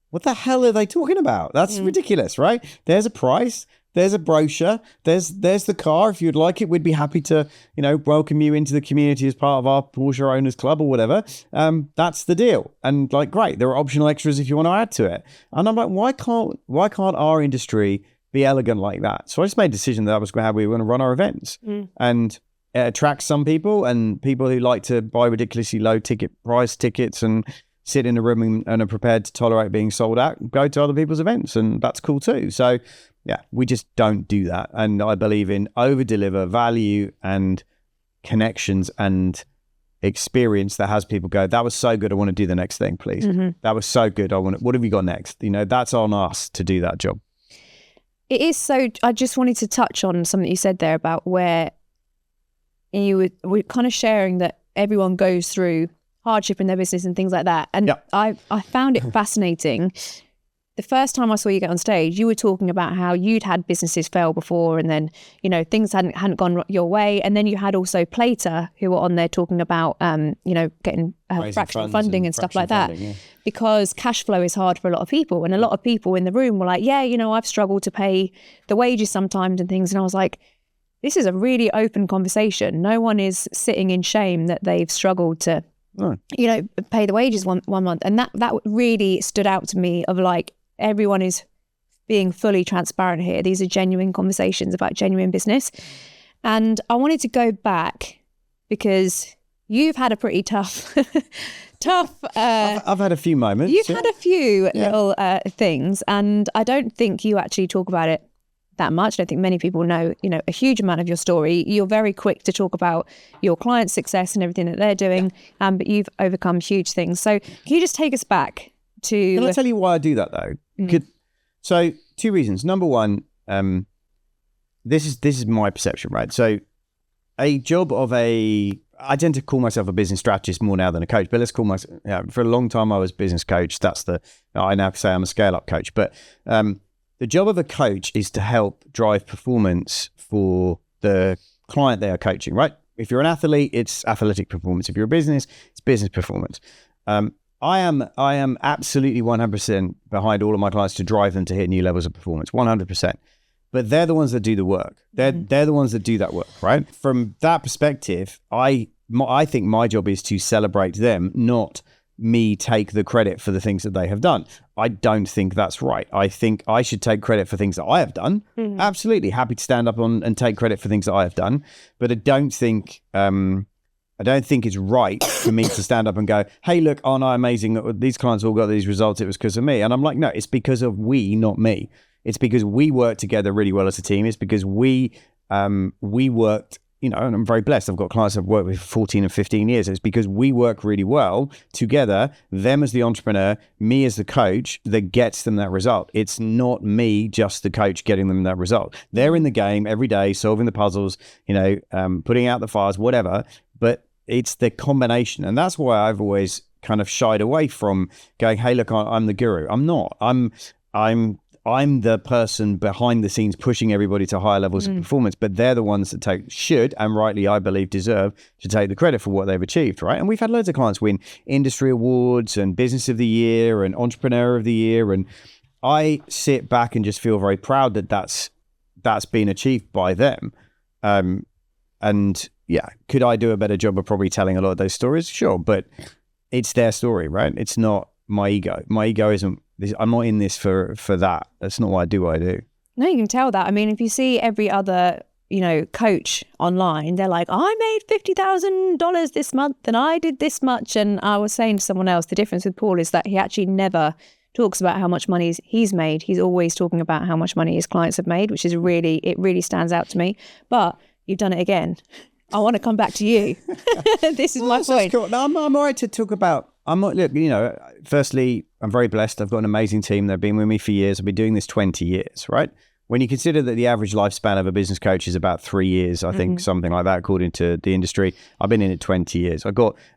what the hell are they talking about? That's ridiculous, right? There's a price. There's a brochure. There's the car. If you'd like it, we'd be happy to, welcome you into the community as part of our Porsche Owners Club or whatever. That's the deal. And great, there are optional extras if you want to add to it. And I'm like, why can't our industry be elegant like that? So I just made a decision that was how we were going to run our events. And it attracts some people, and people who like to buy ridiculously low price tickets and sit in a room and are prepared to tolerate being sold out, go to other people's events, and that's cool too. So yeah, we just don't do that. And I believe in over-deliver value and connections and experience that has people go, that was so good, I want to do the next thing, please. That was so good, what have you got next? That's on us to do that job. It is. So I just wanted to touch on something you said there about where you were kind of sharing that everyone goes through hardship in their business and things like that. And I found it fascinating. The first time I saw you get on stage, you were talking about how you'd had businesses fail before, and then, things hadn't gone your way. And then you had also Plater, who were on there talking about, getting fractional funding and stuff like that, because cash flow is hard for a lot of people. And a lot of people in the room were like, I've struggled to pay the wages sometimes and things. And I was like, this is a really open conversation. No one is sitting in shame that they've struggled to, pay the wages one month. And that really stood out to me, of everyone is being fully transparent here. These are genuine conversations about genuine business. And I wanted to go back, because you've had a pretty tough, I've had a few moments. You've had a few little things, and I don't think you actually talk about it that much. I don't think many people know, a huge amount of your story. You're very quick to talk about your clients' success and everything that they're doing, but you've overcome huge things. So can you just take us back to... Can I tell you why I do that though? So 2 reasons. Number one, this is my perception, right? So I tend to call myself a business strategist more now than a coach, but let's call myself, for a long time I was business coach. I now say I'm a scale-up coach, but the job of a coach is to help drive performance for the client they are coaching, right? If you're an athlete, it's athletic performance. If you're a business, it's business performance. I am absolutely 100% behind all of my clients to drive them to hit new levels of performance, 100%. But they're the ones that do the work. They're the ones that do that work, right? From that perspective, I think my job is to celebrate them, not me take the credit for the things that they have done. I don't think that's right. I think I should take credit for things that I have done. Absolutely happy to stand up on and take credit for things that I have done, but I don't think it's right for me to stand up and go, hey, look, aren't I amazing? These clients all got these results. It was because of me. And I'm like, no, it's because of we, not me. It's because we work together really well as a team. It's because we worked, and I'm very blessed. I've got clients I've worked with for 14 and 15 years. It's because we work really well together, them as the entrepreneur, me as the coach, that gets them that result. It's not me, just the coach, getting them that result. They're in the game every day, solving the puzzles, putting out the fires, whatever. But it's the combination. And that's why I've always kind of shied away from going, hey, look, I'm the guru. I'm not. I'm the person behind the scenes pushing everybody to higher levels of performance, but they're the ones that should, and rightly, I believe, deserve to take the credit for what they've achieved, right? And we've had loads of clients win industry awards and business of the year and entrepreneur of the year. And I sit back and just feel very proud that that's been achieved by them. And yeah, could I do a better job of probably telling a lot of those stories? Sure, but it's their story, right? It's not my ego. My ego isn't, I'm not in this for that. That's not why I do what I do. No, you can tell that. I mean, if you see every other, coach online, they're like, I made $50,000 this month and I did this much. And I was saying to someone else, the difference with Paul is that he actually never talks about how much money he's made. He's always talking about how much money his clients have made, which is it really stands out to me. But you've done it again. I want to come back to you. This is my point. Cool. No, I'm all right to talk about. Firstly, I'm very blessed. I've got an amazing team. They've been with me for years. I've been doing this 20 years, right? When you consider that the average lifespan of a business coach is about 3 years, I think something like that, according to the industry. I've been in it 20 years. I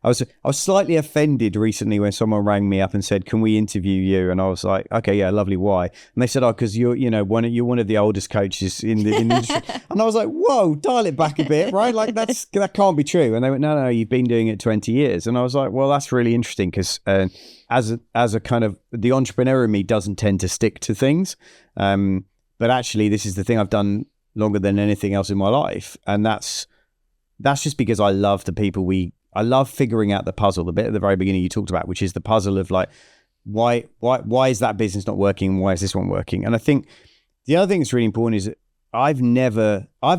was slightly offended recently when someone rang me up and said, "Can we interview you?" And I was like, "Okay, yeah, lovely. Why?" And they said, "Oh, because you're one of the oldest coaches in the industry." And I was like, "Whoa, dial it back a bit, right? Like that can't be true." And they went, "No, you've been doing it 20 years." And I was like, "Well, that's really interesting because as a kind of the entrepreneur in me doesn't tend to stick to things." But actually, this is the thing I've done longer than anything else in my life. And that's just because I love the people I love figuring out the puzzle, the bit at the very beginning you talked about, which is the puzzle of like, why is that business not working? Why is this one working? And I think the other thing that's really important is I've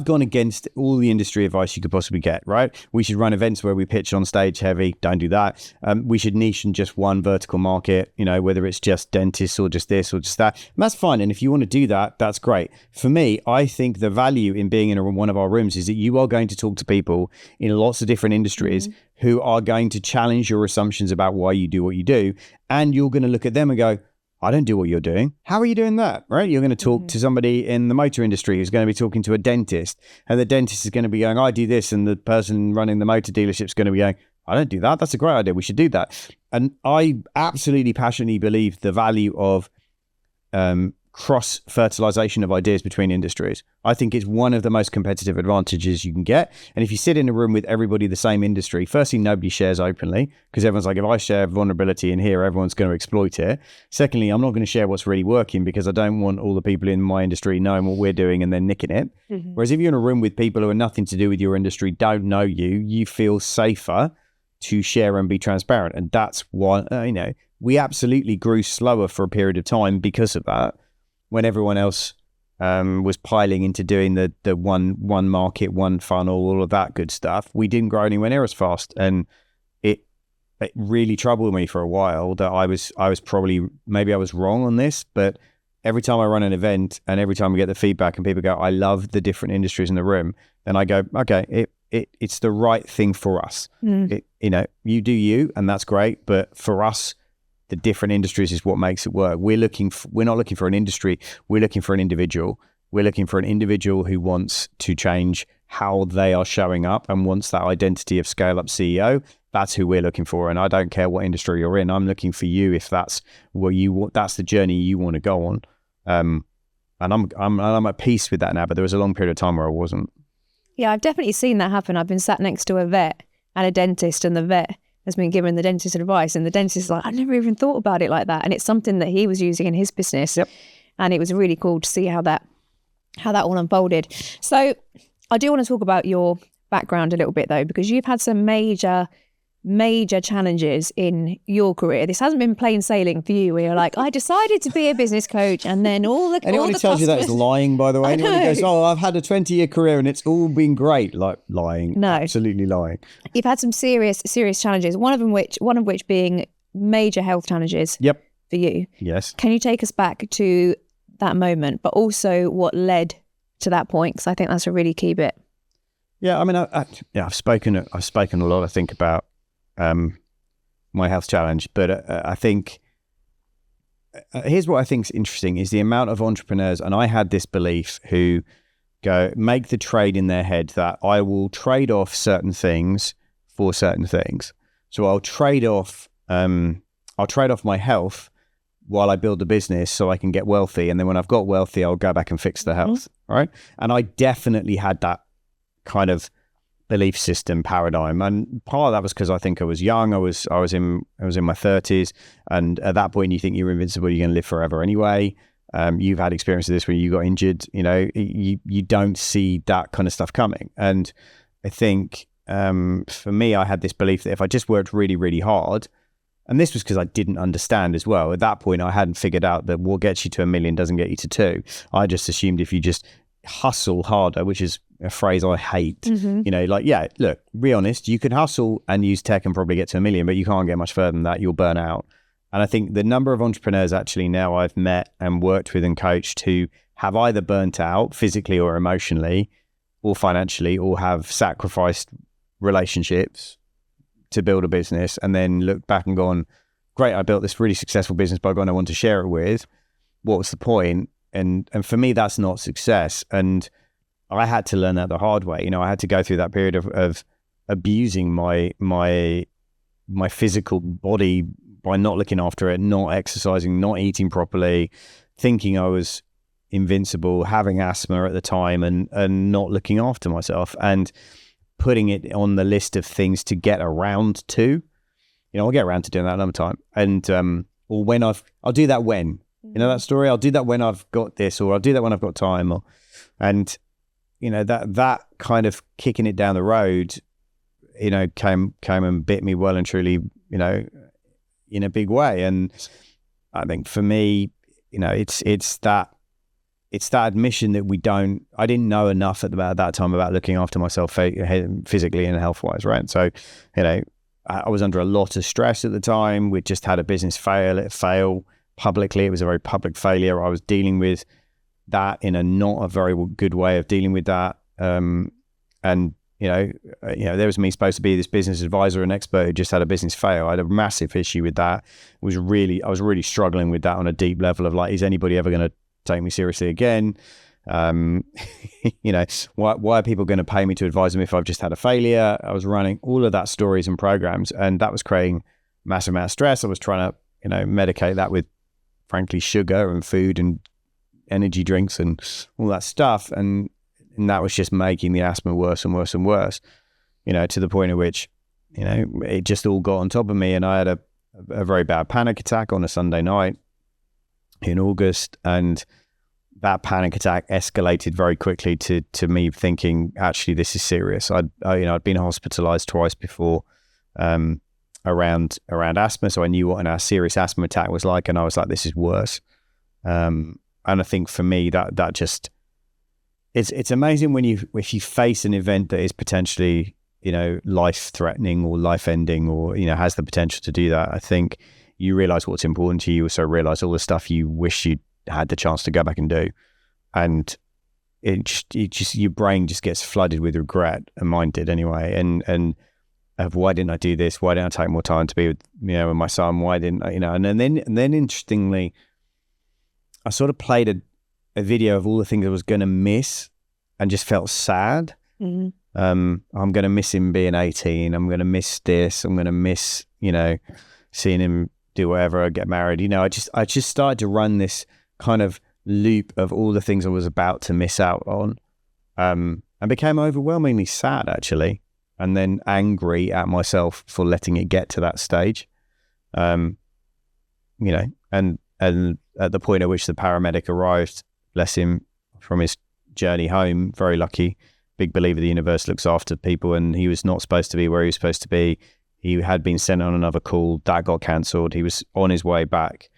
gone against all the industry advice you could possibly get, right? We should run events where we pitch on stage heavy. Don't do that. We should niche in just one vertical market, whether it's just dentists or just this or just that. And that's fine. And if you want to do that, that's great. For me, I think the value in being in one of our rooms is that you are going to talk to people in lots of different industries who are going to challenge your assumptions about why you do what you do. And you're going to look at them and go, I don't do what you're doing. How are you doing that? Right? You're going to talk to somebody in the motor industry who's going to be talking to a dentist, and the dentist is going to be going, I do this. And the person running the motor dealership is going to be going, I don't do that. That's a great idea. We should do that. And I absolutely passionately believe the value of cross-fertilization of ideas between industries. I think it's one of the most competitive advantages you can get. And if you sit in a room with everybody the same industry, firstly, nobody shares openly because everyone's like, if I share vulnerability in here, everyone's going to exploit it. Secondly, I'm not going to share what's really working because I don't want all the people in my industry knowing what we're doing and then nicking it. Whereas if you're in a room with people who are nothing to do with your industry, don't know you feel safer to share and be transparent. And that's why, we absolutely grew slower for a period of time because of that. When everyone else was piling into doing the one market, one funnel, all of that good stuff, we didn't grow anywhere near as fast. And it really troubled me for a while that I was probably, maybe I was wrong on this, but every time I run an event and every time we get the feedback and people go, I love the different industries in the room, then I go, okay, it's the right thing for us. You do you, and that's great. But for us, the different industries is what makes it work. We're not looking for an industry. We're looking for an individual. We're looking for an individual who wants to change how they are showing up and wants that identity of scale up CEO. That's who we're looking for. And I don't care what industry you're in. I'm looking for you if that's what you want. That's the journey you want to go on. And I'm at peace with that now. But there was a long period of time where I wasn't. Yeah, I've definitely seen that happen. I've been sat next to a vet and a dentist, and the vet has been giving the dentist advice, and the dentist is like, I never even thought about it like that. And it's something that he was using in his business. Yep. And it was really cool to see how that all unfolded. So I do want to talk about your background a little bit though, because you've had some major challenges in your career. This hasn't been plain sailing for you, where you're like, I decided to be a business coach, and then anyone who tells you that is lying, by the way. Anyone who goes, oh, I've had a 20-year career and it's all been great, like lying. No, absolutely lying. You've had some serious challenges. One of which being major health challenges. Yep. For you. Yes. Can you take us back to that moment, but also what led to that point? Because I think that's a really key bit. Yeah, I mean, I've spoken a lot, I think, about my health challenge, but I think here's what I think is interesting is the amount of entrepreneurs, and I had this belief, who make the trade in their head that I will trade off certain things for certain things. So I'll trade off my health while I build the business so I can get wealthy, and then when I've got wealthy, I'll go back and fix the health, right? And I definitely had that kind of belief system paradigm, and part of that was because I think I was young. I was in my 30s, and at that point you think you're invincible, you're going to live forever anyway. You've had experience of this when you got injured. You don't see that kind of stuff coming. And I think for me, I had this belief that if I just worked really, really hard, and this was because I didn't understand as well. At that point, I hadn't figured out that what gets you to 1 million doesn't get you to 2. I just assumed if you just hustle harder, which is a phrase I hate, look, be honest, you can hustle and use tech and probably get to 1 million, but you can't get much further than that. You'll burn out. And I think the number of entrepreneurs actually now I've met and worked with and coached who have either burnt out physically or emotionally or financially, or have sacrificed relationships to build a business and then looked back and gone, great, I built this really successful business, but I got no one to share it with. What was the point? And for me, that's not success. And I had to learn that the hard way. I had to go through that period of abusing my physical body by not looking after it, not exercising, not eating properly, thinking I was invincible, having asthma at the time, and not looking after myself, and putting it on the list of things to get around to. I'll get around to doing that another time. And or when I'll do that when. That story, I'll do that when I've got this, or I'll do that when I've got time, and that kind of kicking it down the road, came and bit me well and truly, in a big way. And I think for me, it's that admission that I didn't know enough at that time about looking after myself physically and health wise, right? So, I was under a lot of stress at the time. We'd just had a business fail publicly. It was a very public failure. I was dealing with that in not a very good way of dealing with that. And there was me supposed to be this business advisor and expert who just had a business fail. I had a massive issue with that. I was really struggling with that on a deep level of like, is anybody ever going to take me seriously again? Why are people going to pay me to advise them if I've just had a failure? I was running all of that stories and programs, and that was creating massive amount of stress. I was trying to, medicate that with, frankly, sugar and food and energy drinks and all that stuff. And that was just making the asthma worse and worse and worse, to the point at which, it just all got on top of me. And I had a very bad panic attack on a Sunday night in August. And that panic attack escalated very quickly to me thinking, actually, this is serious. I'd been hospitalized twice before around asthma. So I knew what a serious asthma attack was like. And I was like, this is worse. And I think for me, that just, it's amazing if you face an event that is potentially, life threatening or life ending, or, has the potential to do that. I think you realize what's important to you. You also realize all the stuff you wish you'd had the chance to go back and do. And it just your brain just gets flooded with regret, and mine did anyway. And of why didn't I do this? Why didn't I take more time to be with, with my son? Why didn't I, and then interestingly, I sort of played a video of all the things I was going to miss and just felt sad. Mm-hmm. I'm going to miss him being 18. I'm going to miss this. I'm going to miss, seeing him do whatever, get married. I just started to run this kind of loop of all the things I was about to miss out on, and became overwhelmingly sad, actually, and then angry at myself for letting it get to that stage. And at the point at which the paramedic arrived, bless him, from his journey home, very lucky, big believer the universe looks after people, and he was not supposed to be where he was supposed to be. He had been sent on another call, that got cancelled. He was on his way back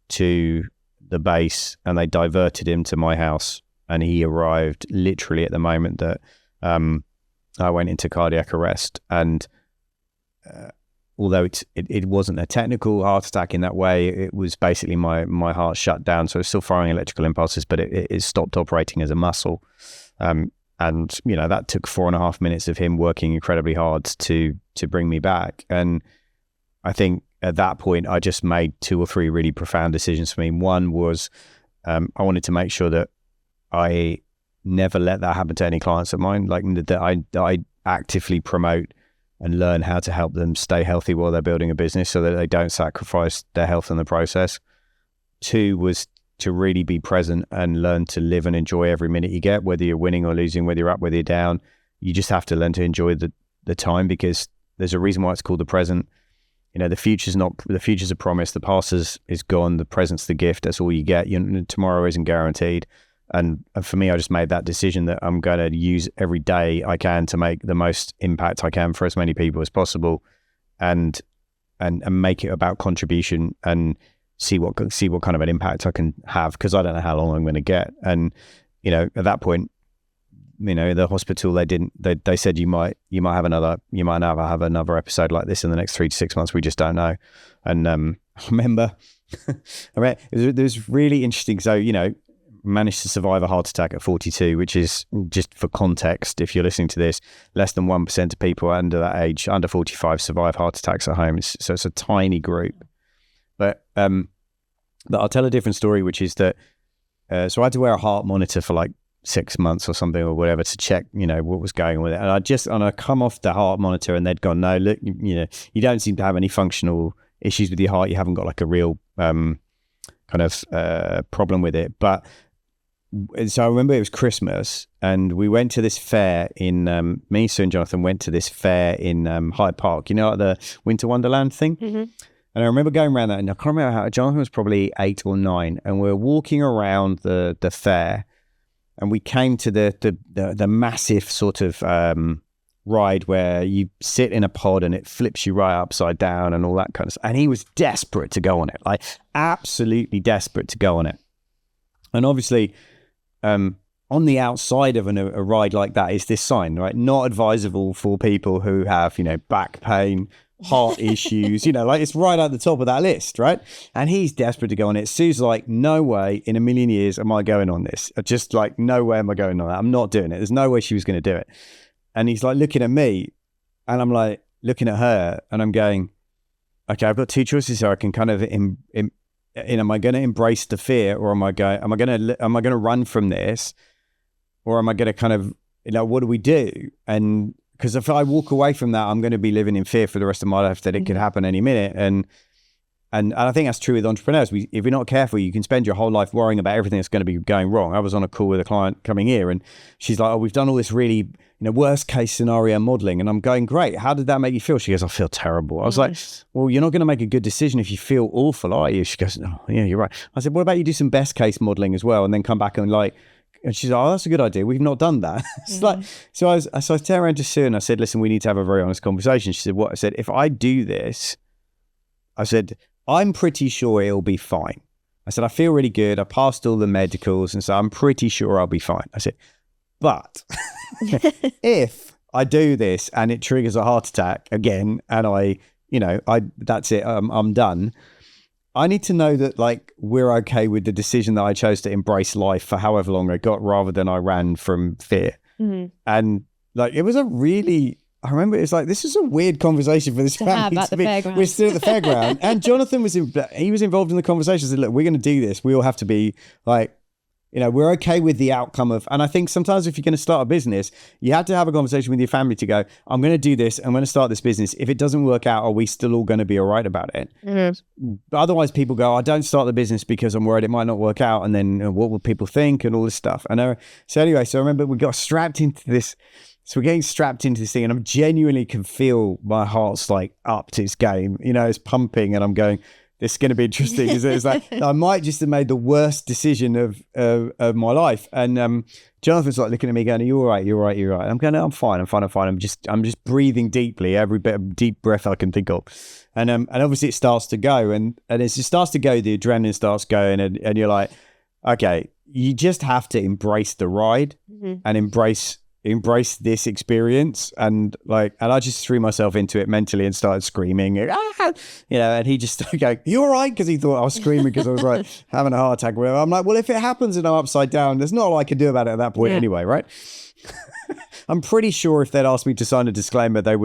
to the base, and they diverted him to my house, and he arrived literally at the moment that I went into cardiac arrest. And although it wasn't a technical heart attack in that way, it was basically my heart shut down, so it's still firing electrical impulses, but it stopped operating as a muscle. And that took 4.5 minutes of him working incredibly hard to bring me back. And I think at that point, I just made 2 or 3 really profound decisions for me. One was I wanted to make sure that I never let that happen to any clients of mine, like that I actively promote and learn how to help them stay healthy while they're building a business so that they don't sacrifice their health in the process. 2 was to really be present and learn to live and enjoy every minute you get, whether you're winning or losing, whether you're up, whether you're down. You just have to learn to enjoy the time, because there's a reason why it's called the present. The future's a promise. The past is gone. The present's the gift. That's all you get. Tomorrow isn't guaranteed. And for me, I just made that decision that I'm going to use every day I can to make the most impact I can for as many people as possible, and make it about contribution and see what kind of an impact I can have, because I don't know how long I'm going to get. And at that point, the hospital, they said you might have another episode like this in the next 3 to 6 months. We just don't know. And I remember it was really interesting. So managed to survive a heart attack at 42, which is, just for context, if you're listening to this, less than 1% of people under that age, under 45, survive heart attacks at home. So it's a tiny group. But I'll tell a different story, which is that so I had to wear a heart monitor for like 6 months or something or whatever to check, what was going on with it. And I come off the heart monitor, and they'd gone, no, look, you don't seem to have any functional issues with your heart. You haven't got like a real kind of problem with it. But so I remember it was Christmas, and we went to this fair in me, Sue and Jonathan went to this fair in Hyde Park, like the Winter Wonderland thing. Mm-hmm. And I remember going around that, and I can't remember how, Jonathan was probably 8 or 9, and we were walking around the fair, and we came to the massive sort of ride where you sit in a pod and it flips you right upside down and all that kind of stuff. And he was desperate to go on it, like absolutely desperate to go on it. And obviously, on the outside of a ride like that is this sign, right? Not advisable for people who have, back pain, heart issues, like it's right at the top of that list, right? And he's desperate to go on it. Sue's like, no way in a million years am I going on this. Just like, no way am I going on that. I'm not doing it. There's no way she was going to do it. And he's like looking at me, and I'm like looking at her, and I'm going, okay, I've got 2 choices here. I can kind of, am I going to embrace the fear, or am I going to run from this, or am I going to kind of, what do we do? And because if I walk away from that, I'm going to be living in fear for the rest of my life that it could happen any minute. And I think that's true with entrepreneurs. If you're not careful, you can spend your whole life worrying about everything that's going to be going wrong. I was on a call with a client coming here, and she's like, oh, we've done all this really, worst case scenario modeling. And I'm going, great. How did that make you feel? She goes, I feel terrible. I was like, well, you're not going to make a good decision if you feel awful, are you? She goes, oh, yeah, you're right. I said, what about you do some best case modeling as well, and then come back and and she's like, oh, that's a good idea. We've not done that. It's like, so I turned around to Sue and I said, listen, we need to have a very honest conversation. She said, what? I said, if I do this, I said, I'm pretty sure it'll be fine. I said, I feel really good. I passed all the medicals, and so I'm pretty sure I'll be fine. I said, but if I do this and it triggers a heart attack again, and that's it, I'm done. I need to know that we're okay with the decision that I chose to embrace life for however long I got, rather than I ran from fear. Mm-hmm. And it was a really I remember it was like, this is a weird conversation for this family at to the be. fairground. We're still at the fairground. And Jonathan was involved in the conversation. He said, look, we're going to do this. We all have to be like, we're okay with the outcome of, and I think sometimes if you're going to start a business, you have to have a conversation with your family to go, I'm going to do this. I'm going to start this business. If it doesn't work out, are we still all going to be all right about it? Mm-hmm. Otherwise, people go, I don't start the business because I'm worried it might not work out. And then what will people think and all this stuff. So anyway, so I remember we got strapped into this. So we're getting strapped into this thing and I genuinely can feel my heart's like up to its game. It's pumping and I'm going, this is going to be interesting. It's like I might just have made the worst decision of my life. And Jonathan's like looking at me going, "Are you all right? You're right. You're right." And I'm going, "I'm fine. I'm fine. I'm fine. I'm just breathing deeply, every bit of deep breath I can think of." And obviously it starts to go, and as it starts to go, the adrenaline starts going, and you're like, "Okay, you just have to embrace the ride and embrace this experience." And I just threw myself into it mentally and started screaming, and he just started going, "You all right?" Because he thought I was screaming because I was like having a heart attack. I'm like, well, if it happens and I'm upside down, there's not a lot I can do about it at that point anyway, right? I'm pretty sure if they'd asked me to sign a disclaimer, I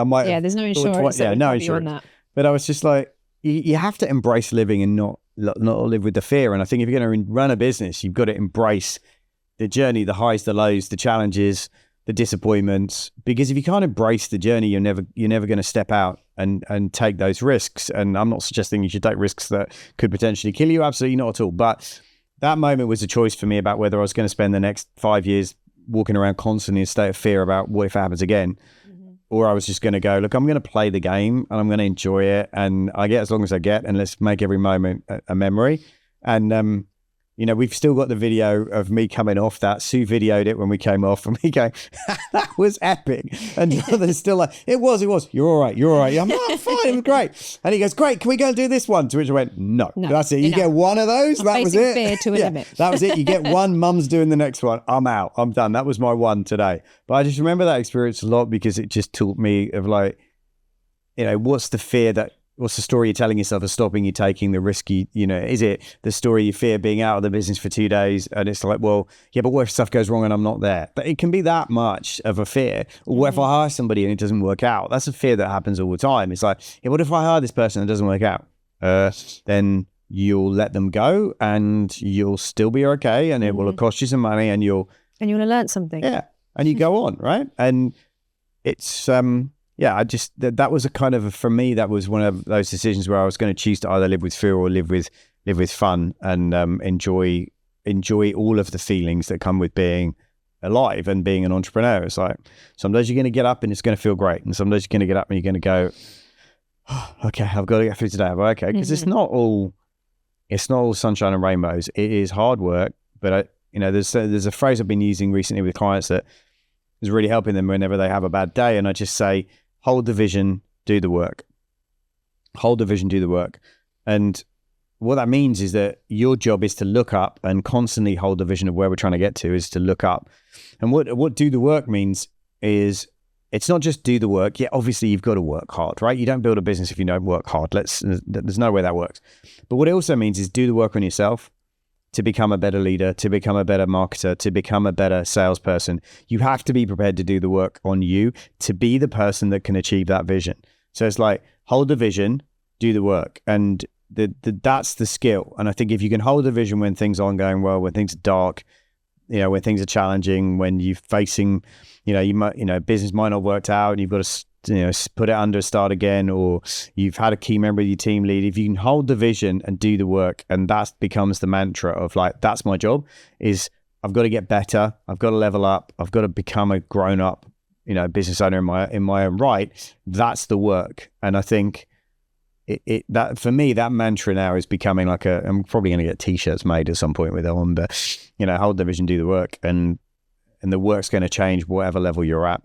might have. There's no insurance. No insurance. On that. But I was just like, you have to embrace living and not live with the fear. And I think if you're going to run a business, you've got to embrace the journey, the highs, the lows, the challenges, the disappointments. Because if you can't embrace the journey, you're never going to step out and take those risks. And I'm not suggesting you should take risks that could potentially kill you. Absolutely not at all. But that moment was a choice for me about whether I was going to spend the next 5 years walking around constantly in a state of fear about what if it happens again, or I was just going to go, look, I'm going to play the game and I'm going to enjoy it, and I get as long as I get, and let's make every moment a memory. And we've still got the video of me coming off that. Sue videoed it when we came off, and me going, that was epic. And Jonathan's still like, it was. You're all right. I'm like, I'm fine. It was great. And he goes, great. Can we go and do this one? To which I went, no, that's it. You get one of those. That was it. Fear to a limit. That was it. You get one. Mum's doing the next one. I'm out. I'm done. That was my one today. But I just remember that experience a lot because it just taught me of what's the fear what's the story you're telling yourself of stopping you taking the risk? Is it the story you fear being out of the business for 2 days? And it's like, well, yeah, but what if stuff goes wrong and I'm not there? But it can be that much of a fear. Or what if I hire somebody and it doesn't work out? That's a fear that happens all the time. It's like, yeah, what if I hire this person and it doesn't work out? Then you'll let them go and you'll still be okay, and it will cost you some money, and you'll learn something. Yeah. And you go on, right? And it's that was a kind of for me, that was one of those decisions where I was going to choose to either live with fear or live with fun, and enjoy all of the feelings that come with being alive and being an entrepreneur. It's like some days you're going to get up and it's going to feel great, and some days you're going to get up and you're going to go, oh, okay, I've got to get through today. Okay, because it's not all sunshine and rainbows. It is hard work, but there's a phrase I've been using recently with clients that is really helping them whenever they have a bad day, and I just say, hold the vision, do the work. Hold the vision, do the work. And what that means is that your job is to look up and constantly hold the vision of where we're trying to get to, is to look up. And what do the work means is, it's not just do the work. Yeah, obviously you've got to work hard, right? You don't build a business if you don't work hard. There's no way that works. But what it also means is do the work on yourself to become a better leader, to become a better marketer, to become a better salesperson. You have to be prepared to do the work on you to be the person that can achieve that vision. So it's like, hold the vision, do the work. And that's the skill. And I think if you can hold the vision when things aren't going well, when things are dark, when things are challenging, when you're facing, business might not work out and you've got to, put it under, start again, or you've had a key member of your team lead. If you can hold the vision and do the work, and that becomes the mantra of like, that's my job, is I've got to get better. I've got to level up. I've got to become a grown up, business owner in my own right. That's the work. And I think that for me, that mantra now is becoming like I'm probably going to get t-shirts made at some point with that one, but hold the vision, do the work, and the work's going to change whatever level you're at.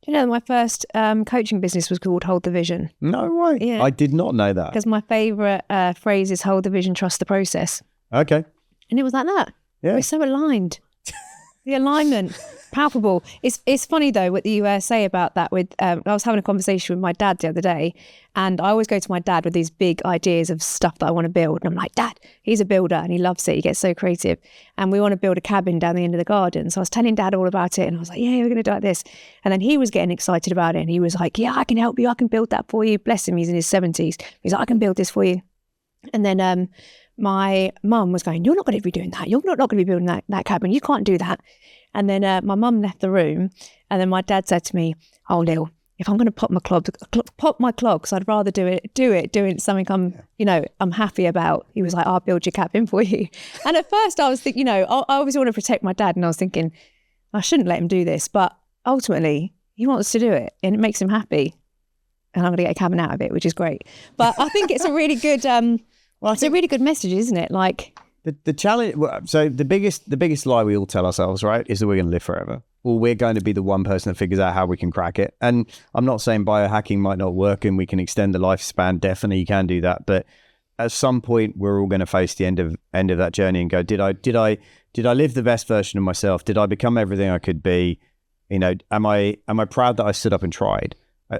Do you know my first coaching business was called Hold the Vision? No way. Yeah. I did not know that. Because my favourite phrase is hold the vision, trust the process. Okay. And it was like that. Yeah. We're so aligned. The alignment, palpable. It's funny though what you say about that. With I was having a conversation with my dad the other day, and I always go to my dad with these big ideas of stuff that I want to build. And I'm like, Dad, he's a builder and he loves it. He gets so creative, and we want to build a cabin down the end of the garden. So I was telling Dad all about it, and I was like, yeah, we're going to do it like this. And then he was getting excited about it, and he was like, yeah, I can help you. I can build that for you. Bless him, he's in his 70s. He's like, I can build this for you. And then my mum was going, you're not going to be doing that. You're not going to be building that cabin. You can't do that. And then my mum left the room, and then my dad said to me, oh, Lil, if I'm going to pop my clogs, I'd rather do it doing something I'm happy about. He was like, I'll build your cabin for you. And at first I was thinking, I always want to protect my dad. And I was thinking, I shouldn't let him do this. But ultimately, he wants to do it and it makes him happy. And I'm going to get a cabin out of it, which is great. But I think it's a really good... it's a really good message, isn't it? Like the challenge. So the biggest lie we all tell ourselves, right, is that we're going to live forever, or we're going to be the one person that figures out how we can crack it. And I'm not saying biohacking might not work and we can extend the lifespan. Definitely, you can do that. But at some point, we're all going to face the end of that journey and go, did I live the best version of myself? Did I become everything I could be? Am I proud that I stood up and tried?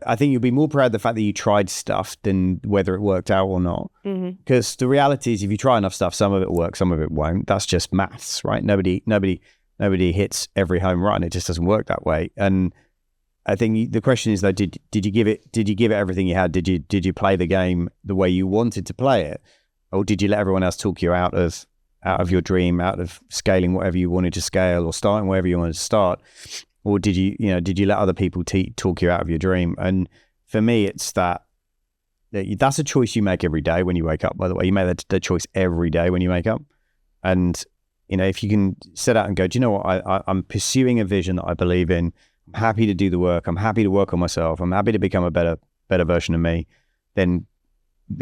I think you'll be more proud of the fact that you tried stuff than whether it worked out or not. Because the reality is, if you try enough stuff, some of it will work, some of it won't. That's just maths, right? Nobody hits every home run. It just doesn't work that way. And I think the question is though, did you give it everything you had? Did you play the game the way you wanted to play it, or did you let everyone else talk you out of your dream, out of scaling whatever you wanted to scale, or starting wherever you wanted to start? Or did you let other people talk you out of your dream? And for me, it's that's a choice you make every day when you wake up, by the way. You make that choice every day when you wake up. And, if you can set out and go, do you know what? I'm pursuing a vision that I believe in. I'm happy to do the work. I'm happy to work on myself. I'm happy to become a better version of me. Then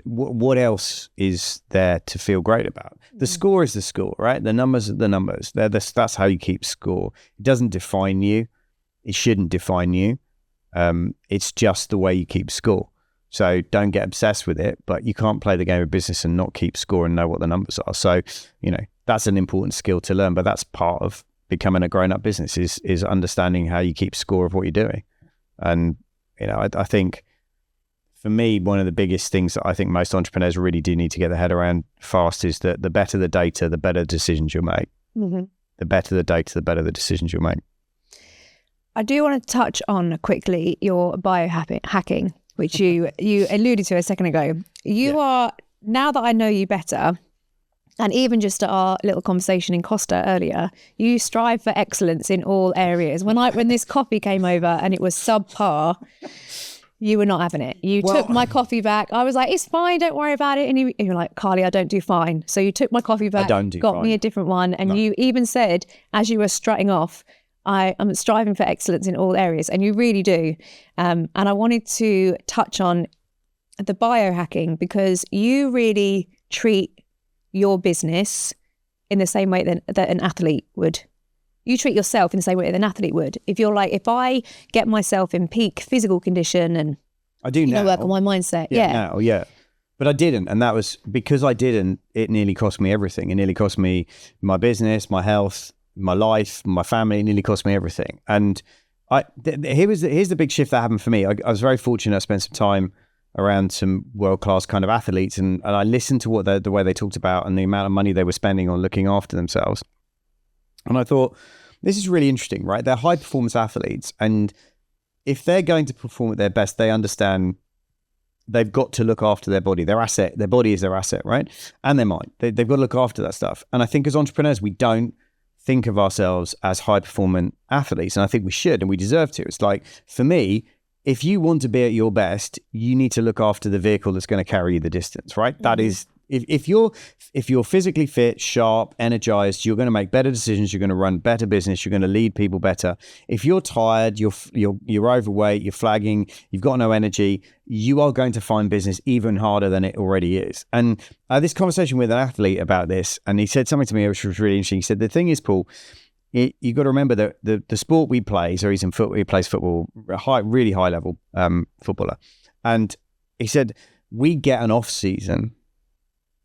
what else is there to feel great about? The score is the score, right? The numbers are the numbers. That's how you keep score. It doesn't define you. It shouldn't define you. It's just the way you keep score. So don't get obsessed with it, but you can't play the game of business and not keep score and know what the numbers are. So, that's an important skill to learn, but that's part of becoming a grown-up business is understanding how you keep score of what you're doing. And, I think for me, one of the biggest things that I think most entrepreneurs really do need to get their head around fast is that the better the data, the better decisions you'll make. Mm-hmm. The better the data, the better the decisions you'll make. I do want to touch on quickly your biohacking, which you alluded to a second ago. You are, now that I know you better, and even just at our little conversation in Costa earlier, you strive for excellence in all areas. When this coffee came over and it was subpar, you were not having it. You took my coffee back. I was like, it's fine, don't worry about it. And you were like, Carly, I don't do fine. So you took my coffee back, got me a different one. And you even said, as you were strutting off, I'm striving for excellence in all areas. And you really do. And I wanted to touch on the biohacking, because you really treat your business in the same way that an athlete would. You treat yourself in the same way that an athlete would. If you're like, if I get myself in peak physical condition and I do now work on my mindset. But I didn't. And that was because I didn't, it nearly cost me everything. It nearly cost me my business, my health, my life, my family. It nearly cost me everything. And here's the big shift that happened for me. I was very fortunate. I spent some time around some world-class kind of athletes, and I listened to what the way they talked about and the amount of money they were spending on looking after themselves. And I thought, this is really interesting, right? They're high-performance athletes, and if they're going to perform at their best, they understand they've got to look after their body, their asset. Their body is their asset, right? And their mind. They've got to look after that stuff. And I think as entrepreneurs, we don't think of ourselves as high-performant athletes, and I think we should, and we deserve to. It's like, for me, if you want to be at your best, you need to look after the vehicle that's going to carry you the distance, right? Mm-hmm. That is, if you're physically fit, sharp, energized, you're going to make better decisions. You're going to run better business. You're going to lead people better. If you're tired, you're overweight, you're flagging, you've got no energy, you are going to find business even harder than it already is. And I had this conversation with an athlete about this, and he said something to me which was really interesting. He said, the thing is, Paul, you got to remember that the sport we play, so he plays football, really high level footballer. And he said, we get an off season.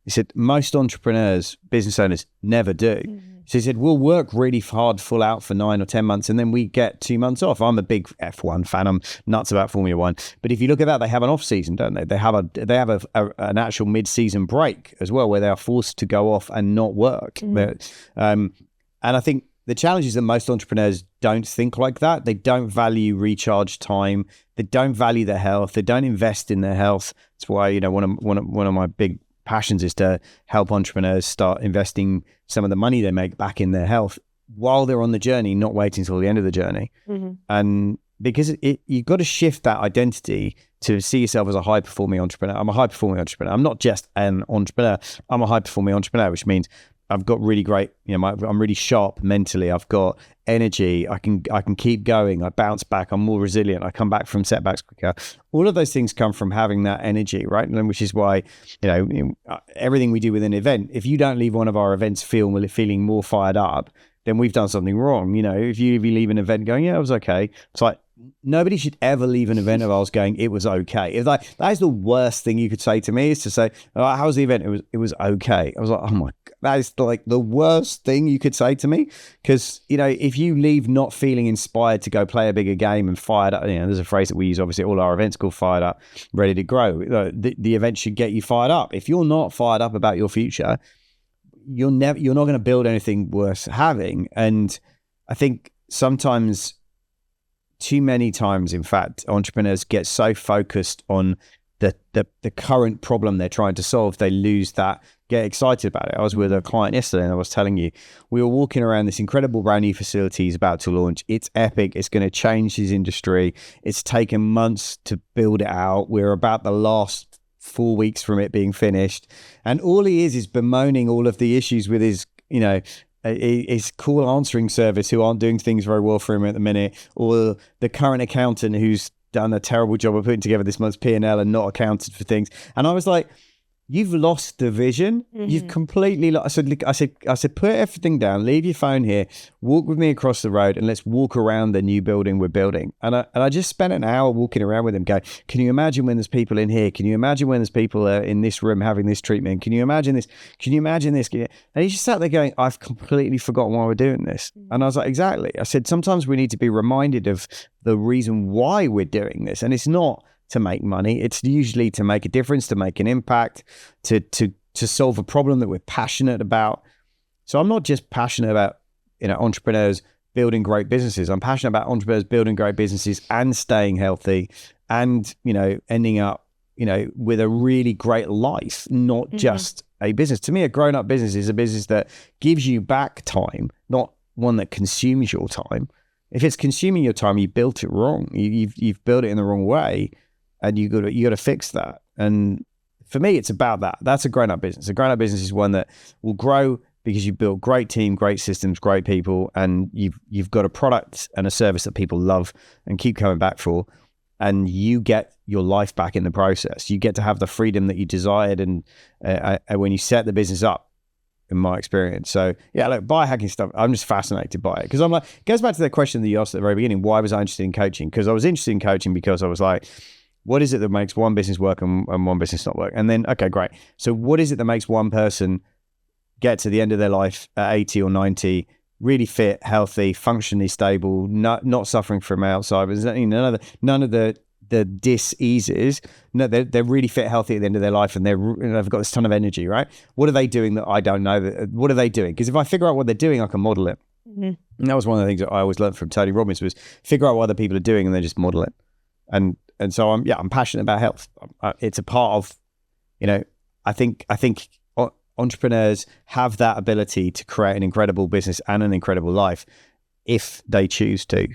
He said, most entrepreneurs, business owners never do. Mm-hmm. So he said, we'll work really hard, full out for 9 or 10 months, and then we get 2 months off. I'm a big F1 fan. I'm nuts about Formula One. But if you look at that, they have an off season, don't they? They have an actual mid-season break as well, where they are forced to go off and not work. And I think the challenge is that most entrepreneurs don't think like that. They don't value recharge time. They don't value their health. They don't invest in their health. That's why, you know, one of my big passions is to help entrepreneurs start investing some of the money they make back in their health while they're on the journey, not waiting until the end of the journey. And because you've got to shift that identity to see yourself as a high-performing entrepreneur. I'm a high-performing entrepreneur. I'm not just an entrepreneur. I'm a high-performing entrepreneur, which means I've got really great, you know, I'm really sharp mentally. I've got energy. I can keep going. I bounce back. I'm more resilient. I come back from setbacks quicker. All of those things come from having that energy, right? And which is why, you know, everything we do with an event, if you don't leave one of our events feeling more fired up, then we've done something wrong. You know, if you leave an event going, yeah, it was okay. It's like, nobody should ever leave an event of ours going, it was okay. It's like, that is the worst thing you could say to me, is to say, oh, how was the event? It was okay. I was like, oh my God, that is like the worst thing you could say to me. Because, you know, if you leave not feeling inspired to go play a bigger game and fired up, you know, there's a phrase that we use obviously at all our events called fired up, ready to grow. The event should get you fired up. If you're not fired up about your future, you're not going to build anything worth having. And I think sometimes, too many times, in fact, entrepreneurs get so focused on the current problem they're trying to solve, they lose that, get excited about it. I was with a client yesterday and I was telling you, we were walking around this incredible brand new facility he's about to launch. It's epic. It's going to change his industry. It's taken months to build it out. We're about the last 4 weeks from it being finished. And all he is bemoaning all of the issues with his, you know, his call answering service who aren't doing things very well for him at the minute, or the current accountant who's done a terrible job of putting together this month's P&L and not accounted for things. And I was like, you've lost the vision. You've completely lost. I said, put everything down, leave your phone here, walk with me across the road, and let's walk around the new building we're building. And I just spent an hour walking around with him going, can you imagine when there's people in here? Can you imagine when there's people in this room having this treatment? Can you imagine this? Can you imagine this? And he just sat there going, I've completely forgotten why we're doing this. And I was like, exactly. I said, sometimes we need to be reminded of the reason why we're doing this. And it's not to make money. It's usually to make a difference, to make an impact, to solve a problem that we're passionate about. So I'm not just passionate about, you know, entrepreneurs building great businesses. I'm passionate about entrepreneurs building great businesses and staying healthy and, you know, ending up, you know, with a really great life, not just a business. To me, a grown-up business is a business that gives you back time, not one that consumes your time. If it's consuming your time, you built it wrong. You've built it in the wrong way. And you got to fix that. And for me, it's about that. That's a grown-up business. A grown-up business is one that will grow because you built great team, great systems, great people, and you've got a product and a service that people love and keep coming back for. And you get your life back in the process. You get to have the freedom that you desired, and when you set the business up, in my experience. So yeah, look, biohacking stuff, I'm just fascinated by it because I'm like, it goes back to the question that you asked at the very beginning. Why was I interested in coaching? Because I was interested in coaching because I was like, what is it that makes one business work and one business not work? And then, okay, great. So what is it that makes one person get to the end of their life at 80 or 90, really fit, healthy, functionally stable, not suffering from Alzheimer's, none of the dis-eases? No, they're really fit, healthy at the end of their life, and they've got this ton of energy, right? What are they doing that I don't know? What are they doing? Because if I figure out what they're doing, I can model it. And that was one of the things that I always learned from Tony Robbins, was figure out what other people are doing and then just model it. And so I'm passionate about health. It's a part of, you know, I think entrepreneurs have that ability to create an incredible business and an incredible life if they choose to,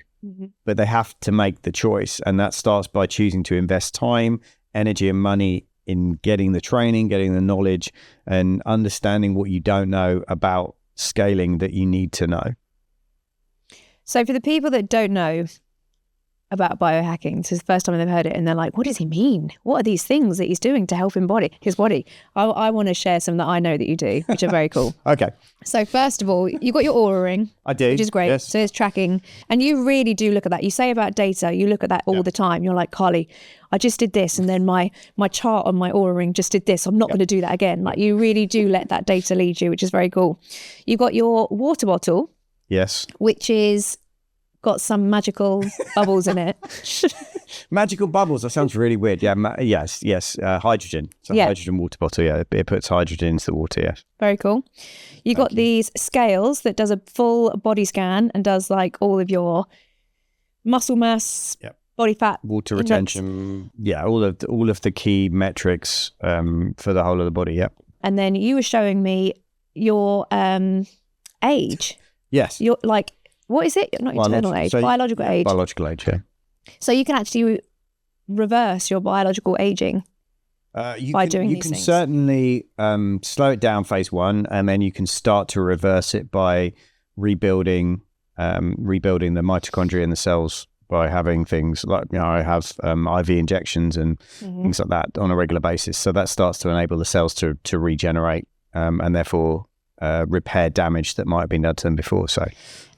but they have to make the choice. And that starts by choosing to invest time, energy and money in getting the training, getting the knowledge, and understanding what you don't know about scaling that you need to know. So for the people that don't know, about biohacking. This is the first time they've heard it, and they're like, what does he mean? What are these things that he's doing to help his body? I want to share some that I know that you do, which are very cool. Okay. So first of all, you got your Aura ring. I do. Which is great. Yes. So it's tracking. And you really do look at that. You say about data, you look at that all the time. You're like, Carly, I just did this, and then my chart on my Aura ring just did this. I'm not going to do that again. Like, you really do let that data lead you, which is very cool. You've got your water bottle. Yes. Which is got some magical bubbles in it. Magical bubbles. That sounds really weird. Yeah. Yes. Hydrogen. It's a hydrogen water bottle. Yeah. It puts hydrogen into the water. Yeah. Very cool. You got these scales that does a full body scan and does like all of your muscle mass, body fat, water retention. Yeah. All of the key metrics for the whole of the body. Yeah. And then you were showing me your age. Yes. You're like, what is it? Not eternal age, biological age. Biological age, yeah. So you can actually reverse your biological aging by doing these things. You can certainly slow it down phase one, and then you can start to reverse it by rebuilding the mitochondria in the cells by having things like, I have IV injections and things like that on a regular basis. So that starts to enable the cells to regenerate and therefore repair damage that might have been done to them before. So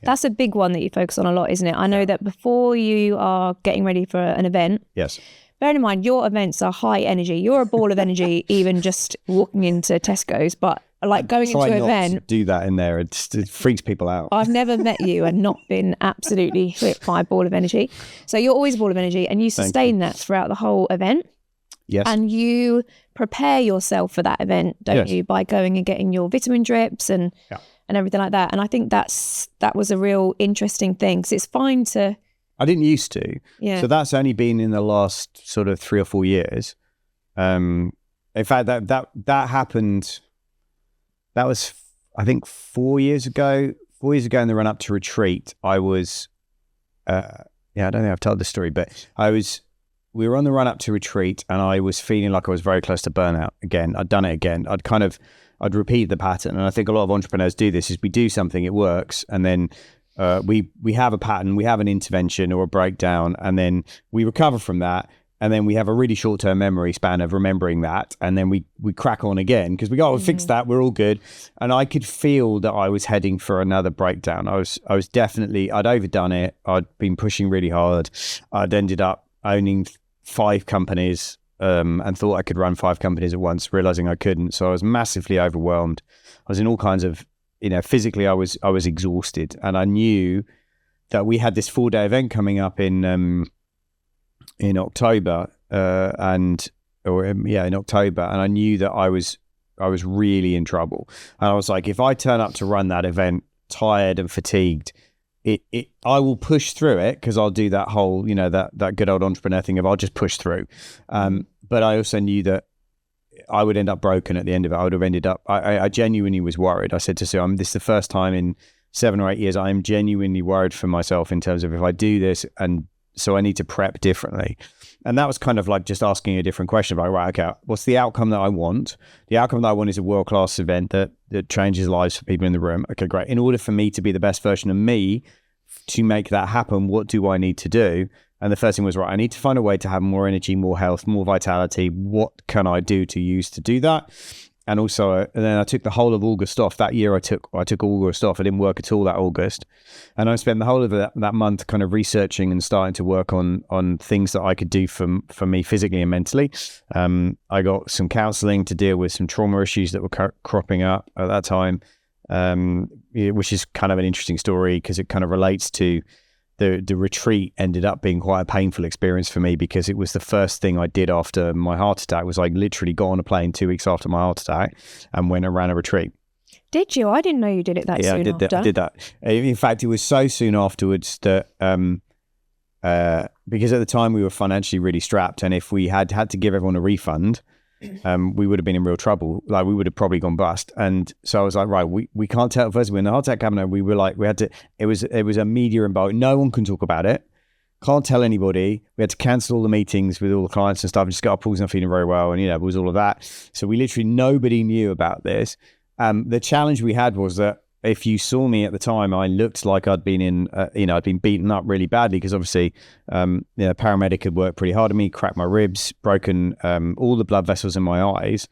that's a big one that you focus on a lot, isn't it? I know that before you are getting ready for an event, yes, bear in mind your events are high energy. You're a ball of energy, even just walking into Tesco's, but like going into an event, to do that in there, it freaks people out. I've never met you and not been absolutely hit by a ball of energy. So you're always a ball of energy, and you sustain that throughout the whole event. Yes. And you prepare yourself for that event, don't you, by going and getting your vitamin drips and everything like that. And I think that was a real interesting thing, because it's fine to... I didn't used to. Yeah. So that's only been in the last sort of 3 or 4 years. In fact, that happened... That was, I think, 4 years ago. 4 years ago in the run up to retreat, I was... I don't think I've told this story, but we were on the run up to retreat, and I was feeling like I was very close to burnout again. I'd done it again. I'd repeat the pattern. And I think a lot of entrepreneurs do this, is we do something, it works. And then we have a pattern, we have an intervention or a breakdown, and then we recover from that. And then we have a really short-term memory span of remembering that. And then we crack on again because we go, we'll fix that. We're all good. And I could feel that I was heading for another breakdown. I was definitely, I'd overdone it. I'd been pushing really hard. I'd ended up owning 5 companies and thought I could run 5 companies at once, realizing I couldn't. So I was massively overwhelmed. I was in all kinds of, physically I was exhausted. And I knew that we had this 4-day event coming up in October, in October, and I knew that I was really in trouble. And I was like, if I turn up to run that event tired and fatigued, I will push through it, because I'll do that whole, that good old entrepreneur thing of I'll just push through. But I also knew that I would end up broken at the end of it. I would have ended up, I genuinely was worried. I said to Sue, this is the first time in 7 or 8 years I am genuinely worried for myself in terms of if I do this, and so I need to prep differently. And that was kind of like just asking a different question about, right, okay, what's the outcome that I want? The outcome that I want is a world-class event that changes lives for people in the room. Okay, great. In order for me to be the best version of me, to make that happen, what do I need to do? And the first thing was, right, I need to find a way to have more energy, more health, more vitality. What can I do to use to do that? And also, and then I took the whole of August off. That year I took August off. I didn't work at all that August. And I spent the whole of that month kind of researching and starting to work on things that I could do for me physically and mentally. I got some counseling to deal with some trauma issues that were cropping up at that time, which is kind of an interesting story because it kind of relates to the retreat. Ended up being quite a painful experience for me because it was the first thing I did after my heart attack. Was I literally got on a plane 2 weeks after my heart attack and went and ran a retreat. Did you? I didn't know you did it that soon after. I did that. In fact, it was so soon afterwards that because at the time we were financially really strapped, and if we had to give everyone a refund, we would have been in real trouble. Like, we would have probably gone bust. And so I was like, right, we can't tell. First, when the heart attack happened, we were like, we had to. It was a media embargo. No one can talk about it. Can't tell anybody. We had to cancel all the meetings with all the clients and stuff. And just got our pools not feeling very well, and it was all of that. So we literally, nobody knew about this. The challenge we had was that if you saw me at the time, I looked like I'd been I'd been beaten up really badly because obviously, paramedic had worked pretty hard on me, cracked my ribs, broken all the blood vessels in my eyes.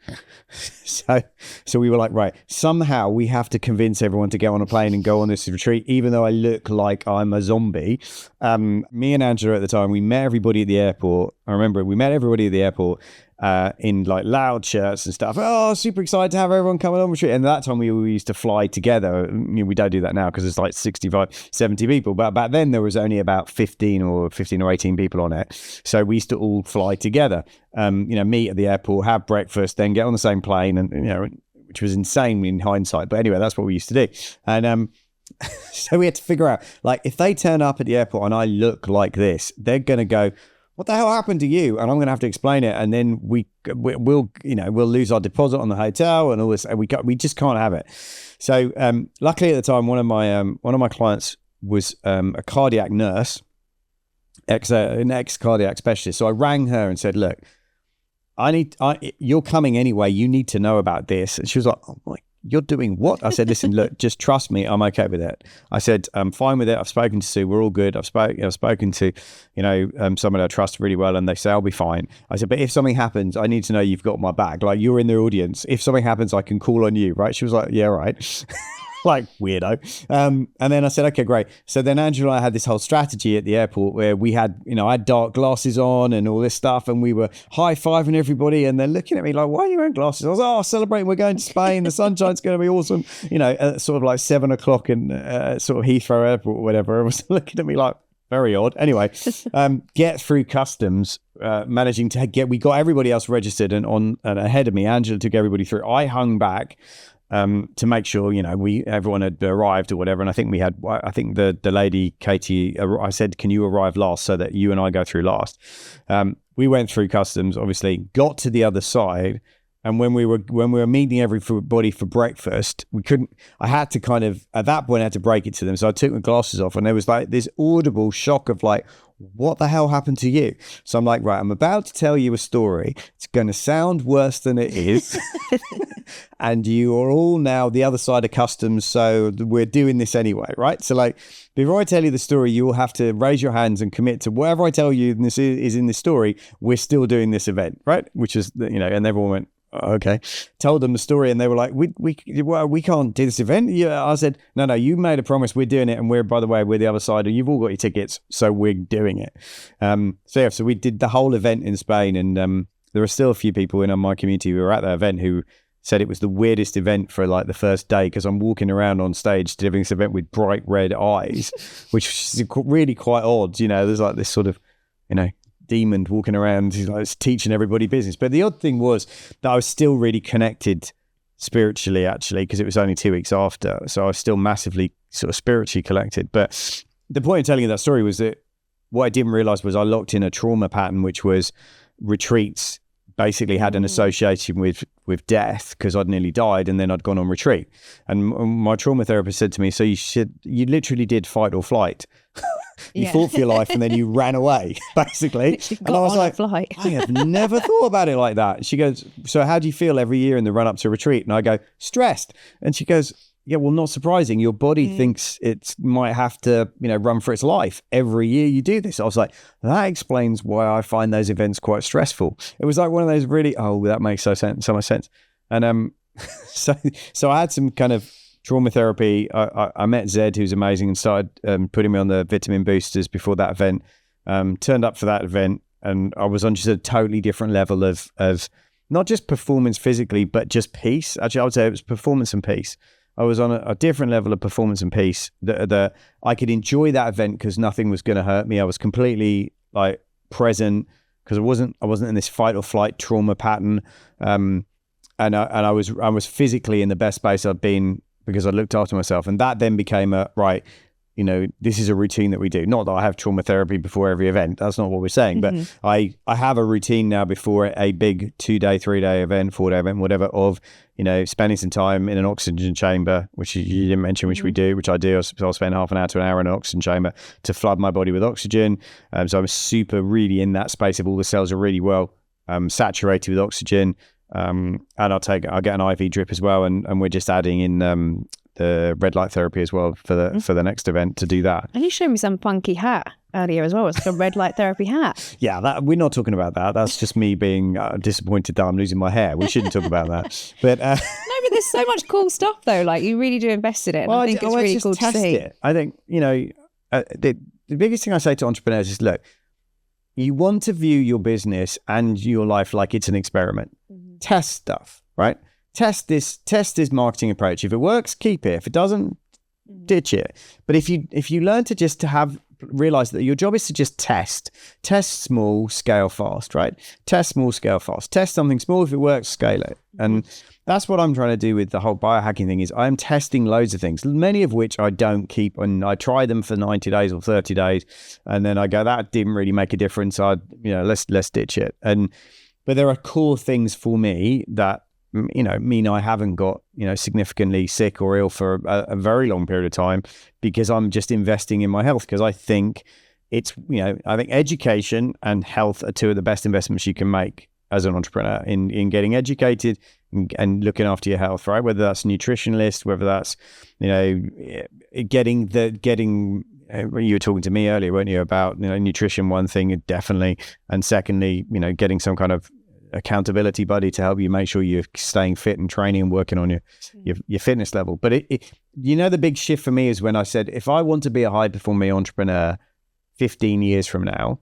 So we were like, right, somehow we have to convince everyone to get on a plane and go on this retreat, even though I look like I'm a zombie. Me and Angela at the time, we met everybody at the airport. I remember we met everybody at the airport in like loud shirts and stuff. Oh, super excited to have everyone coming on retreat. And at that time we used to fly together. We don't do that now because it's like 65, 70 people. But back then there was only about 15 or 18 people on it. So we used to all fly together, meet at the airport, have breakfast, then get on the same plane, and, which was insane in hindsight. But anyway, that's what we used to do. And, so we had to figure out, like, if they turn up at the airport and I look like this, they're going to go, what the hell happened to you? And I'm going to have to explain it. And then we'll lose our deposit on the hotel and all this. And we just can't have it. So luckily at the time, one of my clients was a cardiac nurse, an ex-cardiac specialist. So I rang her and said, look, you're coming anyway. You need to know about this. And she was like, oh my, you're doing what? I said, listen, look, just trust me. I'm okay with it. I said, I'm fine with it. I've spoken to Sue. We're all good. I've spoken to, someone I trust really well, and they say I'll be fine. I said, but if something happens, I need to know you've got my back. Like, you're in the audience. If something happens, I can call on you, right? She was like, yeah, right. Like, weirdo. And then I said, okay, great. So then Angela and I had this whole strategy at the airport where we had, I had dark glasses on and all this stuff, and we were high-fiving everybody, and they're looking at me like, why are you wearing glasses? I was like, celebrating, we're going to Spain, the sunshine's going to be awesome. Sort of like 7 o'clock in sort of Heathrow Airport or whatever. Everyone was looking at me like, very odd. Anyway, get through customs, managing to we got everybody else registered and ahead of me. Angela took everybody through. I hung back to make sure, everyone had arrived or whatever. And I think the lady, Katie, I said, can you arrive last so that you and I go through last? We went through customs, obviously, got to the other side. And when we were meeting everybody for breakfast, I had to kind of, at that point, I had to break it to them. So I took my glasses off, and there was like this audible shock of like, what the hell happened to you? So I'm like, right, I'm about to tell you a story. It's going to sound worse than it is. And you are all now the other side of customs. So we're doing this anyway, right? So like, before I tell you the story, you will have to raise your hands and commit to whatever I tell you this is in this story. We're still doing this event, right? Which is, and everyone went, okay. Told them the story, and they were like, we can't do this event. Yeah, I said, no, you made a promise, we're doing it, and we're the other side, and you've all got your tickets, so we're doing it. So we did the whole event in Spain, and there are still a few people in my community who were at that event who said it was the weirdest event for like the first day, because I'm walking around on stage delivering this event with bright red eyes, which is really quite odd. There's like this sort of, demon walking around, he's like teaching everybody business. But the odd thing was that I was still really connected spiritually, actually, because it was only 2 weeks after. So I was still massively sort of spiritually connected. But the point of telling you that story was that what I didn't realize was I locked in a trauma pattern, which was retreats basically had an association with death, because I'd nearly died and then I'd gone on retreat. And my trauma therapist said to me, so you literally did fight or flight. You fought for your life and then you ran away, basically. And I was like, I have never thought about it like that. She goes, so how do you feel every year in the run up to retreat? And I go, stressed. And she goes, yeah, well, not surprising. Your body thinks it might have to, run for its life. Every year you do this. I was like, that explains why I find those events quite stressful. It was like one of those really, that makes so much sense. And so I had some kind of trauma therapy. I met Zed, who's amazing, and started putting me on the vitamin boosters before that event. Turned up for that event, and I was on just a totally different level of not just performance physically, but just peace. Actually, I would say it was performance and peace. I was on a different level of performance and peace. That I could enjoy that event because nothing was going to hurt me. I was completely like present because I wasn't in this fight or flight trauma pattern. And I was physically in the best space I'd been because I looked after myself. And that then became this is a routine that we do. Not that I have trauma therapy before every event. That's not what we're saying. But I have a routine now before a big 2-day, 3-day event, 4-day event, whatever, of, spending some time in an oxygen chamber, which you didn't mention, which I do. I'll spend half an hour to an hour in an oxygen chamber to flood my body with oxygen. So I'm super really in that space of all the cells are really well saturated with oxygen. And I'll get an IV drip as well. And we're just adding in the red light therapy as well for the next event to do that. And you showed me some funky hat earlier as well. It's like a red light therapy hat. Yeah, we're not talking about that. That's just me being disappointed that I'm losing my hair. We shouldn't talk about that. But no, but there's so much cool stuff though. Like you really do invest in it. And I think it's really cool to see. I think, the biggest thing I say to entrepreneurs is, look, you want to view your business and your life like it's an experiment. Mm-hmm. Test stuff, right? Test this marketing approach. If it works, keep it. If it doesn't, ditch it. But if you learn to just realize that your job is to just test small, scale fast, right? Test small, scale fast. Test something small. If it works, scale it. And that's what I'm trying to do with the whole biohacking thing is I'm testing loads of things, many of which I don't keep, and I try them for 90 days or 30 days. And then I go, that didn't really make a difference. Let's ditch it. But there are core things for me that, mean I haven't got, significantly sick or ill for a very long period of time because I'm just investing in my health. Because I think I think education and health are two of the best investments you can make as an entrepreneur in getting educated and looking after your health, right? Whether that's nutritionalist, whether that's, getting you were talking to me earlier, weren't you, about, nutrition, one thing, definitely. And secondly, getting some kind of accountability buddy to help you make sure you're staying fit and training and working on your fitness level. But the big shift for me is when I said, if I want to be a high performing entrepreneur 15 years from now,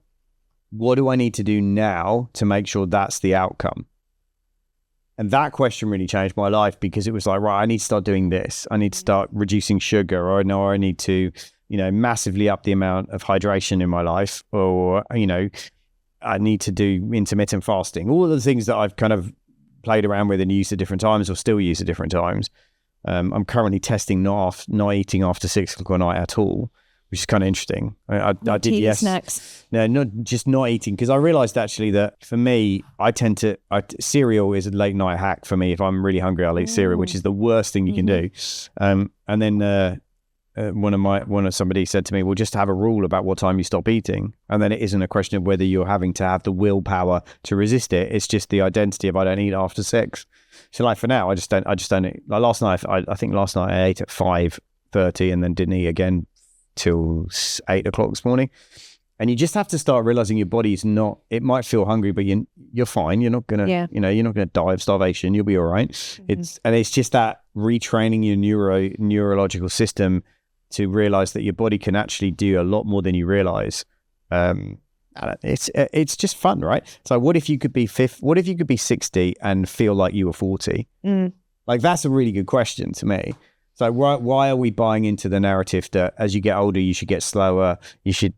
what do I need to do now to make sure that's the outcome? And that question really changed my life because it was like, right, I need to start doing this. I need to start reducing sugar, or I need to, massively up the amount of hydration in my life, or, I need to do intermittent fasting, all of the things that I've kind of played around with and used at different times or still use at different times. I'm currently testing not eating after 6 o'clock at night at all, which is kind of interesting. I did, yes. Snacks. No, not eating, because I realized actually that for me, cereal is a late night hack for me. If I'm really hungry, I'll eat cereal, which is the worst thing you can do. And then somebody said to me, well, just have a rule about what time you stop eating. And then it isn't a question of whether you're having to have the willpower to resist it. It's just the identity of I don't eat after 6. So like for now, I just don't eat. Like last night, I think last night I ate at 5:30 and then didn't eat again till 8 o'clock this morning. And you just have to start realizing your body's not, it might feel hungry, but you're fine. You're not going to, you're not going to die of starvation. You'll be all right. Mm-hmm. It's just that retraining your neurological system to realize that your body can actually do a lot more than you realize. It's just fun, right? So what if you could be 60 and feel like you were 40? Like that's a really good question to me. So why are we buying into the narrative that as you get older you should get slower, you should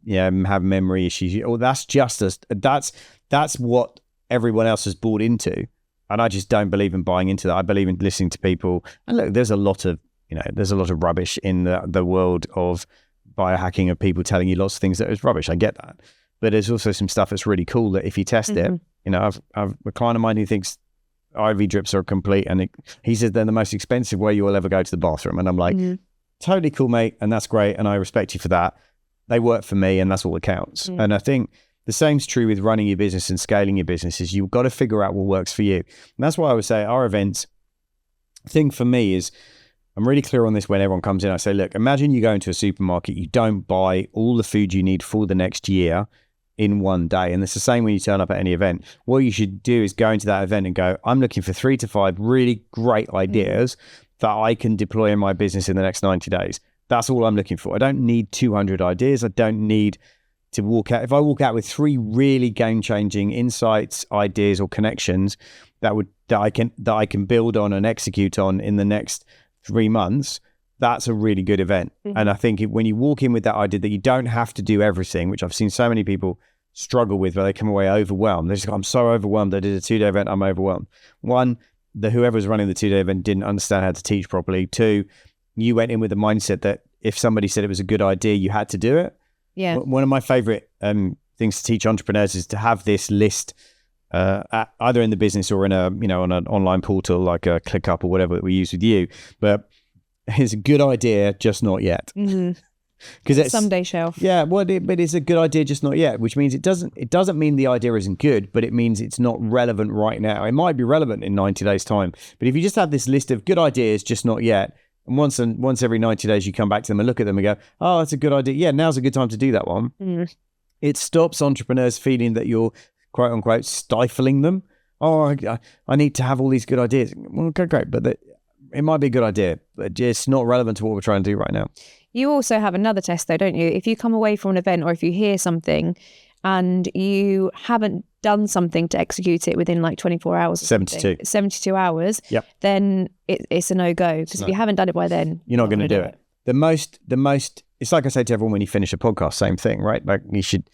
have memory issues? Or that's what everyone else has bought into, and I just don't believe in buying into that. I believe in listening to people. And look, there's a lot of rubbish in the world of biohacking, of people telling you lots of things that is rubbish. I get that, but there's also some stuff that's really cool that if you test it, I've a client of mine who thinks IV drips are complete, and he says they're the most expensive way you will ever go to the bathroom. And I'm like, totally cool, mate, and that's great, and I respect you for that. They work for me, and that's all that counts. And I think the same's true with running your business and scaling your business. Is you've got to figure out what works for you. And that's why I would say our events thing for me is, I'm really clear on this when everyone comes in. I say, look, imagine you go into a supermarket, you don't buy all the food you need for the next year in one day. And it's the same when you turn up at any event. What you should do is go into that event and go, I'm looking for 3 to 5 really great ideas that I can deploy in my business in the next 90 days. That's all I'm looking for. I don't need 200 ideas. I don't need to walk out. If I walk out with 3 really game-changing insights, ideas, or connections that I can build on and execute on in the next 3 months, that's a really good event. And I think when you walk in with that idea that you don't have to do everything, which I've seen so many people struggle with, where they come away overwhelmed. They're just like, I'm so overwhelmed. I did a 2-day event. I'm overwhelmed. 1, whoever was running the 2-day event didn't understand how to teach properly. 2, you went in with the mindset that if somebody said it was a good idea, you had to do it. Yeah. One of my favorite things to teach entrepreneurs is to have this list, either in the business or in on an online portal like a ClickUp or whatever that we use with you. But it's a good idea, just not yet. Because it's someday shelf. Yeah, but it's a good idea, just not yet. Which means it doesn't mean the idea isn't good, but it means it's not relevant right now. It might be relevant in 90 days' time, but if you just have this list of good ideas, just not yet, And once every 90 days, you come back to them and look at them and go, oh, that's a good idea. Yeah, now's a good time to do that one. It stops entrepreneurs feeling that you're, quote unquote, stifling them. Oh, I need to have all these good ideas. Well, okay, great. But it might be a good idea, but it's not relevant to what we're trying to do right now. You also have another test though, don't you? If you come away from an event or if you hear something and you haven't done something to execute it within like 24 hours, 72 hours, then it's a no-go. Because if you haven't done it by then, you're not going to do it. The most, it's like I say to everyone when you finish a podcast, same thing, right? Like you should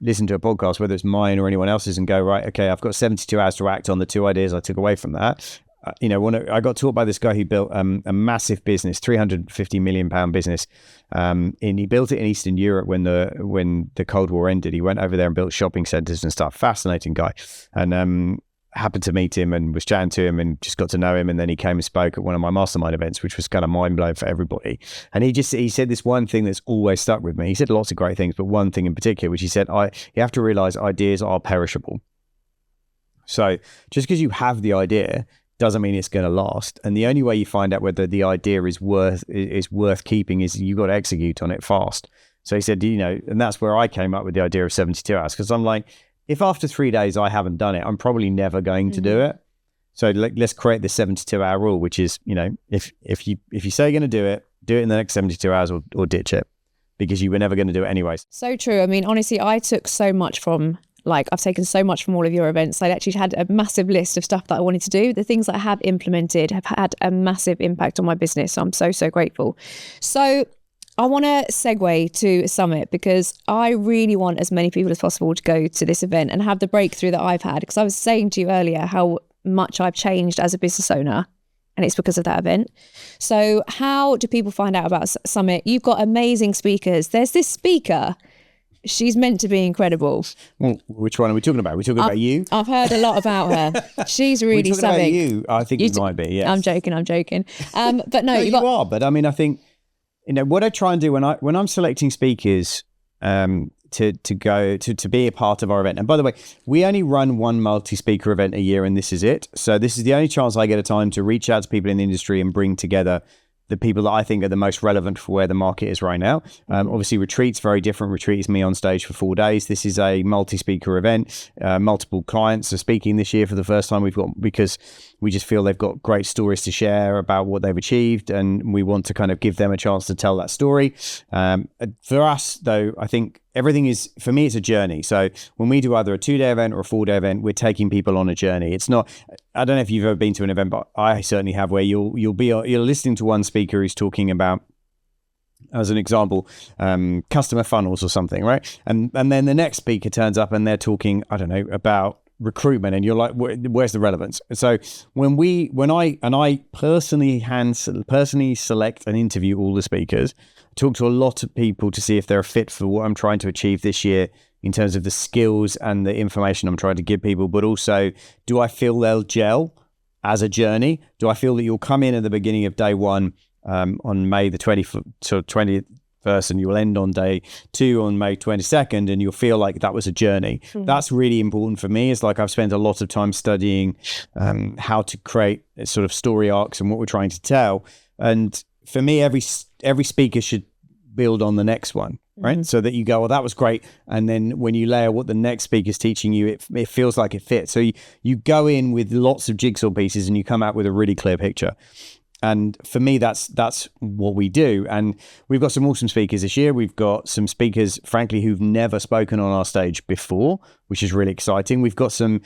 listen to a podcast, whether it's mine or anyone else's, and go, right, okay, I've got 72 hours to act on the 2 ideas I took away from that. I got taught by this guy who built a massive business, £350 million business. And he built it in Eastern Europe when the Cold War ended. He went over there and built shopping centers and stuff. Fascinating guy. And happened to meet him and was chatting to him and just got to know him. And then he came and spoke at one of my mastermind events, which was kind of mind blowing for everybody. And he said this one thing that's always stuck with me. He said lots of great things, but one thing in particular, which he said, you have to realize ideas are perishable. So just because you have the idea doesn't mean it's going to last. And the only way you find out whether the idea is worth keeping is you got to execute on it fast. So he said, and that's where I came up with the idea of 72 hours, because I'm like, if after 3 days I haven't done it, I'm probably never going to do it. So let's create the 72-hour rule, which is, if you say you're going to do it in the next 72 hours or ditch it, because you were never going to do it anyways. So true. I mean, honestly, I took so much from, I've taken so much from all of your events. I actually had a massive list of stuff that I wanted to do. The things that I have implemented have had a massive impact on my business. So I'm so grateful. So I want to segue to Summit, because I really want as many people as possible to go to this event and have the breakthrough that I've had. Because I was saying to you earlier how much I've changed as a business owner, and it's because of that event. So how do people find out about Summit? You've got amazing speakers. There's this speaker. She's meant to be incredible. Well, which one are we talking about? Are we talking about you? I've heard a lot about her. She's really something. About you? I think it might be, yes. I'm joking. But no, you are. But I mean, I think, what I try and do when I'm selecting speakers to go to be a part of our event. And by the way, we only run one multi-speaker event a year, and this is it. So this is the only chance I get a time to reach out to people in the industry and bring together the people that I think are the most relevant for where the market is right now. Obviously, retreat's very different. Retreat is me on stage for 4 days. This is a multi-speaker event. Multiple clients are speaking this year for the first time. Because we just feel they've got great stories to share about what they've achieved, and we want to kind of give them a chance to tell that story. For us, though, I think everything is, for me, it's a journey. So when we do either a 2-day event or a 4-day event, we're taking people on a journey. It's not, I don't know if you've ever been to an event, but I certainly have, where you're listening to one speaker who's talking about, as an example, customer funnels or something, right? And then the next speaker turns up and they're talking, I don't know, about recruitment, and you're like, where's the relevance? So when I personally select and interview all the speakers, talk to a lot of people to see if they're a fit for what I'm trying to achieve this year in terms of the skills and the information I'm trying to give people, but also, do I feel they'll gel as a journey? Do I feel that you'll come in at the beginning of day one on May the 20th and you'll end on day 2 on May 22nd, and you'll feel like that was a journey. That's really important for me. It's like I've spent a lot of time studying how to create sort of story arcs and what we're trying to tell. And for me, every speaker should build on the next one, right? So that you go, well, that was great. And then when you layer what the next speaker's teaching you, it feels like it fits. So you go in with lots of jigsaw pieces and you come out with a really clear picture. And for me, that's what we do. And we've got some awesome speakers this year. We've got some speakers, frankly, who've never spoken on our stage before, which is really exciting. We've got some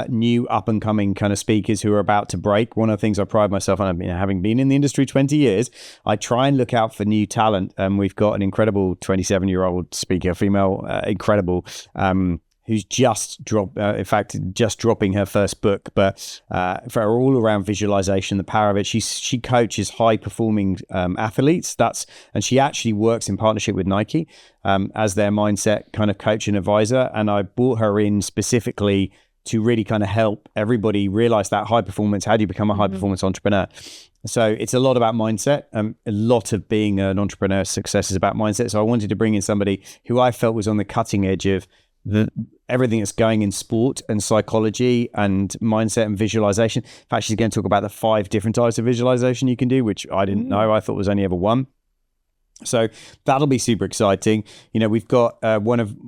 new up and coming kind of speakers who are about to break. One of the things I pride myself on, having been in the industry 20 years, I try and look out for new talent. And we've got an incredible 27-year-old speaker, female, incredible, who's just dropping her first book, but for her all-around visualization, the power of it, she coaches high-performing athletes. And she actually works in partnership with Nike as their mindset kind of coach and advisor. And I brought her in specifically to really kind of help everybody realize that high performance. How do you become a high-performance entrepreneur? So it's a lot about mindset. A lot of being an entrepreneur success is about mindset. So I wanted to bring in somebody who I felt was on the cutting edge of everything that's going in sport and psychology and mindset and visualization. In fact, she's going to talk about the 5 different types of visualization you can do, which I didn't know. I thought was only ever one. So that'll be super exciting. We've got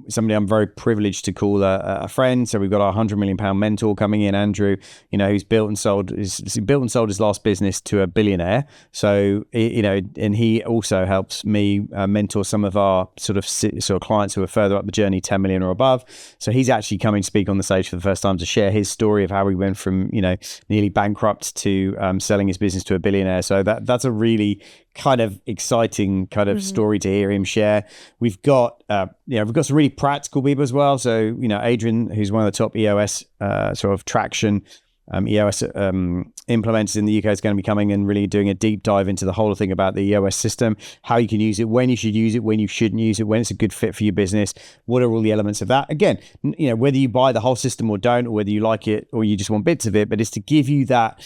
somebody I'm very privileged to call a friend. So we've got our £100 million mentor coming in, Andrew, who's built and sold his last business to a billionaire. So, and he also helps me mentor some of our sort of clients who are further up the journey, 10 million or above. So he's actually coming to speak on the stage for the first time to share his story of how he went from, nearly bankrupt to selling his business to a billionaire. So that's a really kind of exciting kind of story to hear him share. We've got some really practical people as well. So, Adrian, who's one of the top EOS sort of traction EOS implementers in the UK, is going to be coming and really doing a deep dive into the whole thing about the EOS system, how you can use it, when you should use it, when you shouldn't use it, when it's a good fit for your business, what are all the elements of that. Again, whether you buy the whole system or don't, or whether you like it or you just want bits of it, but it's to give you that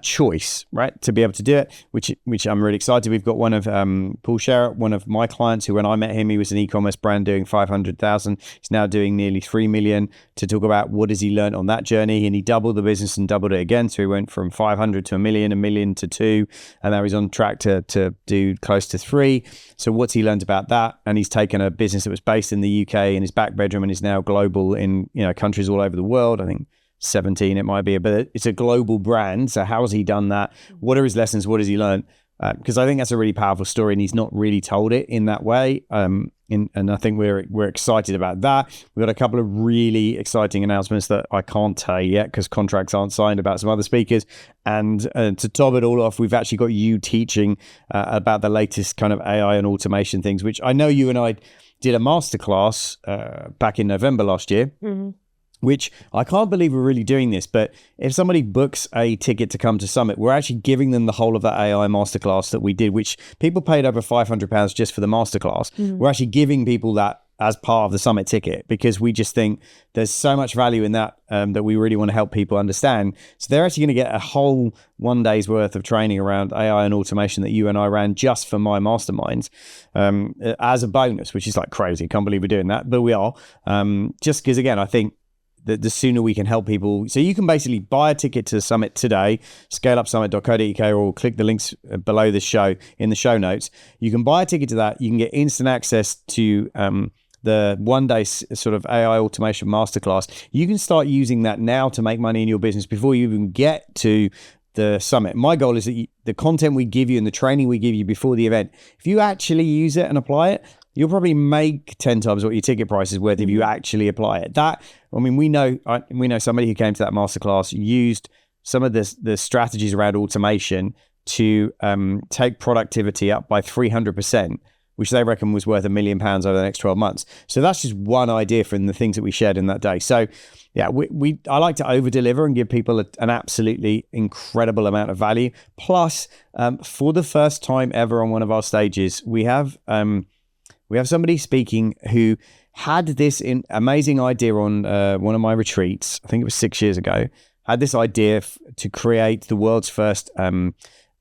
choice, right, to be able to do it, which I'm really excited. We've got one of Paul Sherratt, one of my clients, who when I met him, he was an e-commerce brand doing 500,000. He's now doing nearly 3 million, to talk about what has he learned on that journey. And he doubled the business and doubled it again. So he went from 500 to a million to 2, and now he's on track to do close to 3. So what's he learned about that? And he's taken a business that was based in the UK in his back bedroom and is now global in countries all over the world. I think 17 it might be, but it's a global brand. So how has he done that? What are his lessons? What has he learned? Because I think that's a really powerful story, and he's not really told it in that way. And I think we're excited about that. We've got a couple of really exciting announcements that I can't tell you yet because contracts aren't signed about some other speakers. And to top it all off, we've actually got you teaching about the latest kind of AI and automation things, which I know you and I did a masterclass back in November last year. Which I can't believe we're really doing this, but if somebody books a ticket to come to Summit, we're actually giving them the whole of that AI masterclass that we did, which people paid over £500 just for the masterclass. We're actually giving people that as part of the Summit ticket, because we just think there's so much value in that that we really want to help people understand. So they're actually going to get a whole 1 day's worth of training around AI and automation that you and I ran just for my masterminds as a bonus, which is like crazy. Can't believe we're doing that, but we are. Just because, again, I think the sooner we can help people. So you can basically buy a ticket to the Summit today, scaleupsummit.co.uk, or click the links below the show in the show notes. You can buy a ticket to that. You can get instant access to the 1 day sort of AI automation masterclass. You can start using that now to make money in your business before you even get to the Summit. My goal is that the content we give you and the training we give you before the event, if you actually use it and apply it, you'll probably make 10 times what your ticket price is worth if you actually apply it. We know somebody who came to that masterclass used some of the strategies around automation to take productivity up by 300%, which they reckon was worth £1 million over the next 12 months. So that's just one idea from the things that we shared in that day. So yeah, I like to over deliver and give people an absolutely incredible amount of value. Plus, for the first time ever on one of our stages, we have somebody speaking who had this amazing idea on one of my retreats. I think it was 6 years ago. Had this idea to create the world's first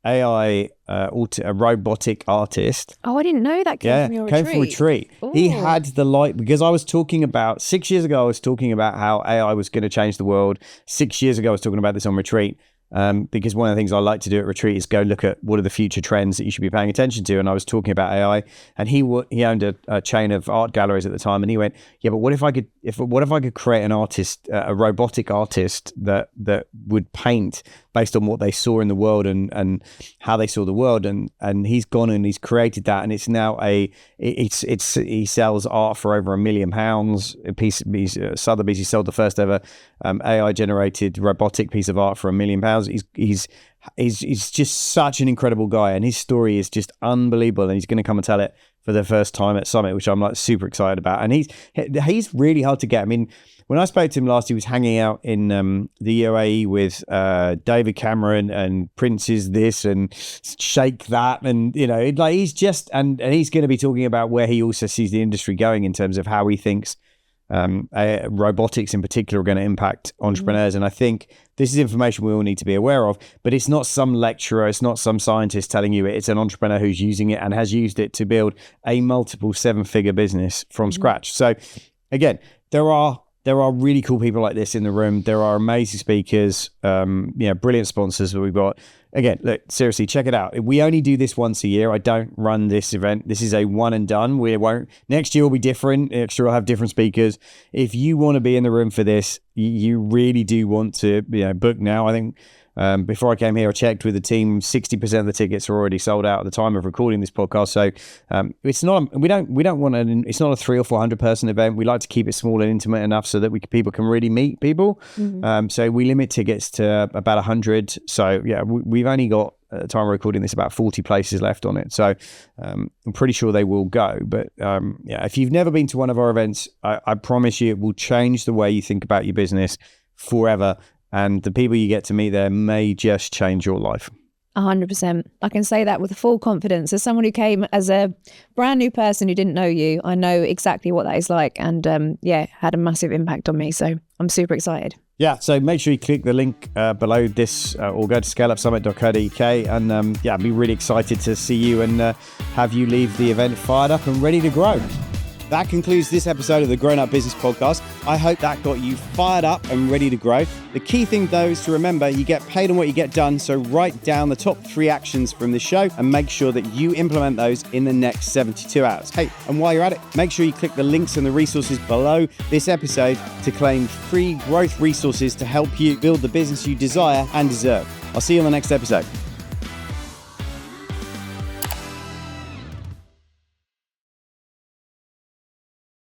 AI robotic artist. Oh, I didn't know that came from your retreat. Came from retreat. Ooh. He had the light, because I was talking about 6 years ago, I was talking about how AI was going to change the world. 6 years ago, I was talking about this on retreat. Because one of the things I like to do at retreat is go look at what are the future trends that you should be paying attention to. And I was talking about AI, and he owned a chain of art galleries at the time, and he went, yeah, but what if I could create an artist, a robotic artist that would paint based on what they saw in the world and how they saw the world, and he's gone and he's created that, and it's now he sells art for over £1 million. Sotheby's, he sold the first ever AI generated robotic piece of art for £1 million. He's just such an incredible guy, and his story is just unbelievable, and he's going to come and tell it for the first time at Summit, which I'm like super excited about. And he's really hard to get. I mean, when I spoke to him last, he was hanging out in the UAE with David Cameron and Prince's this and Shake that, and he's just and he's going to be talking about where he also sees the industry going in terms of how he thinks robotics in particular are going to impact entrepreneurs. And I think this is information we all need to be aware of, but it's not some lecturer, it's not some scientist telling you it. It's an entrepreneur who's using it and has used it to build a multiple 7-figure business from scratch. So again, there are really cool people like this in the room. There are amazing speakers, brilliant sponsors that we've got. Again, look, seriously, check it out. We only do this once a year. I don't run this event. This is a one and done. Next year will be different. Next year we'll have different speakers. If you want to be in the room for this, you really do want to book now. I think before I came here, I checked with the team. 60% of the tickets are already sold out at the time of recording this podcast. So it's not. We don't want to. It's not a 300 or 400 person event. We like to keep it small and intimate enough so that people can really meet people. Mm-hmm. So we limit tickets to about 100. So yeah, we've only got at the time of recording this about 40 places left on it. So I'm pretty sure they will go. But if you've never been to one of our events, I promise you it will change the way you think about your business forever. And the people you get to meet there may just change your life. 100%. I can say that with full confidence. As someone who came as a brand new person who didn't know you, I know exactly what that is like, and had a massive impact on me. So I'm super excited. Yeah, so make sure you click the link below this or go to scaleupsummit.co.uk and I'd be really excited to see you and have you leave the event fired up and ready to grow. That concludes this episode of the Grown Up Business Podcast. I hope that got you fired up and ready to grow. The key thing, though, is to remember you get paid on what you get done. So write down the top 3 actions from this show and make sure that you implement those in the next 72 hours. Hey, and while you're at it, make sure you click the links and the resources below this episode to claim free growth resources to help you build the business you desire and deserve. I'll see you on the next episode.